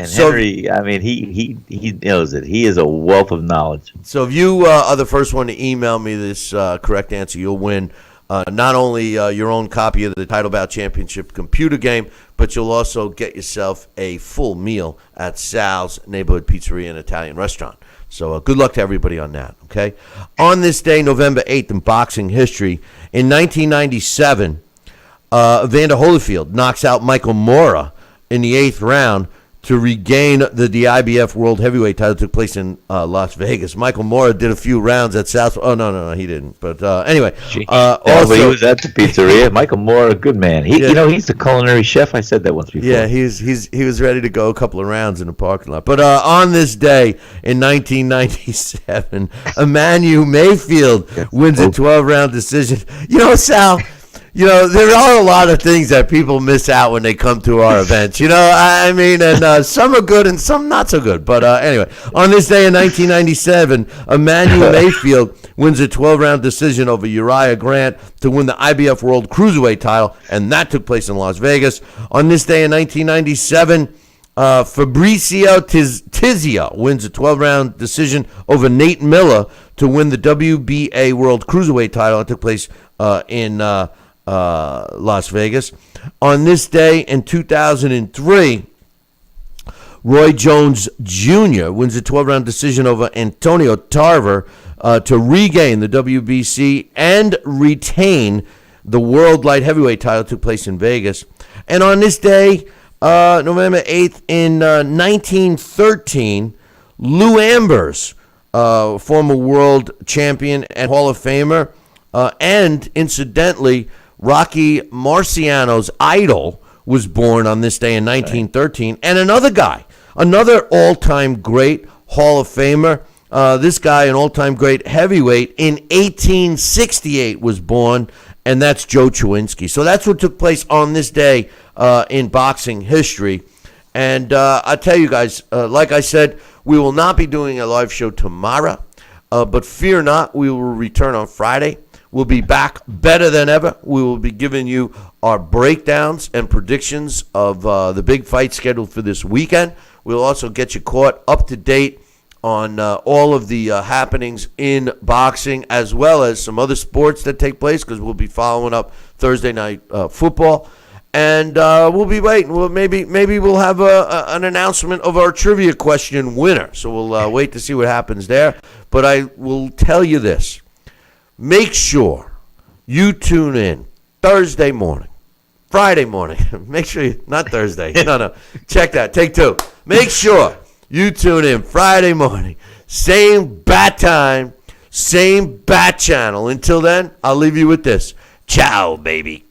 Henry, I mean, he knows it. He is a wealth of knowledge. So if you are the first one to email me this correct answer, you'll win not only your own copy of the Title Bout Championship computer game, but you'll also get yourself a full meal at Sal's Neighborhood Pizzeria and Italian Restaurant. So good luck to everybody on that, okay? On this day, November 8th, in boxing history, in 1997, Evander Holyfield knocks out Michael Moorer in the 8th round to regain the IBF World Heavyweight title. Took place in Las Vegas. Michael Moorer did a few rounds at South. Oh no, he didn't. But anyway, also he was at the pizzeria. Michael Moorer, a good man. He's the culinary chef. I said that once before. Yeah, he was ready to go a couple of rounds in the parking lot. But on this day in 1997, Emmanuel Mayfield wins a 12-round decision. Sal. There are a lot of things that people miss out when they come to our events. And some are good and some not so good. But anyway, on this day in 1997, Emmanuel Mayfield wins a 12-round decision over Uriah Grant to win the IBF World Cruiserweight title, and that took place in Las Vegas. On this day in 1997, Fabricio Tizio wins a 12-round decision over Nate Miller to win the WBA World Cruiserweight title. It took place in Las Vegas. On this day in 2003, Roy Jones Jr. wins a 12-round decision over Antonio Tarver to regain the WBC and retain the World Light Heavyweight title. Took place in Vegas. And on this day, November 8th, in 1913, Lou Ambers, former world champion and Hall of Famer, and incidentally, Rocky Marciano's idol, was born on this day in 1913. And another guy, another all-time great Hall of Famer, this guy, an all-time great heavyweight, in 1868 was born, and that's Joe Chewinski. So that's what took place on this day in boxing history. And I tell you guys, like I said, we will not be doing a live show tomorrow, but fear not, we will return on Friday. We'll be back better than ever. We will be giving you our breakdowns and predictions of the big fight scheduled for this weekend. We'll also get you caught up to date on all of the happenings in boxing, as well as some other sports that take place, because we'll be following up Thursday night football. And we'll be waiting. Maybe we'll have an announcement of our trivia question winner. So we'll wait to see what happens there. But I will tell you this. Make sure you tune in Thursday morning, Friday morning. Make sure not Thursday. No. Check that. Take two. Make sure you tune in Friday morning. Same bat time, same bat channel. Until then, I'll leave you with this. Ciao, baby.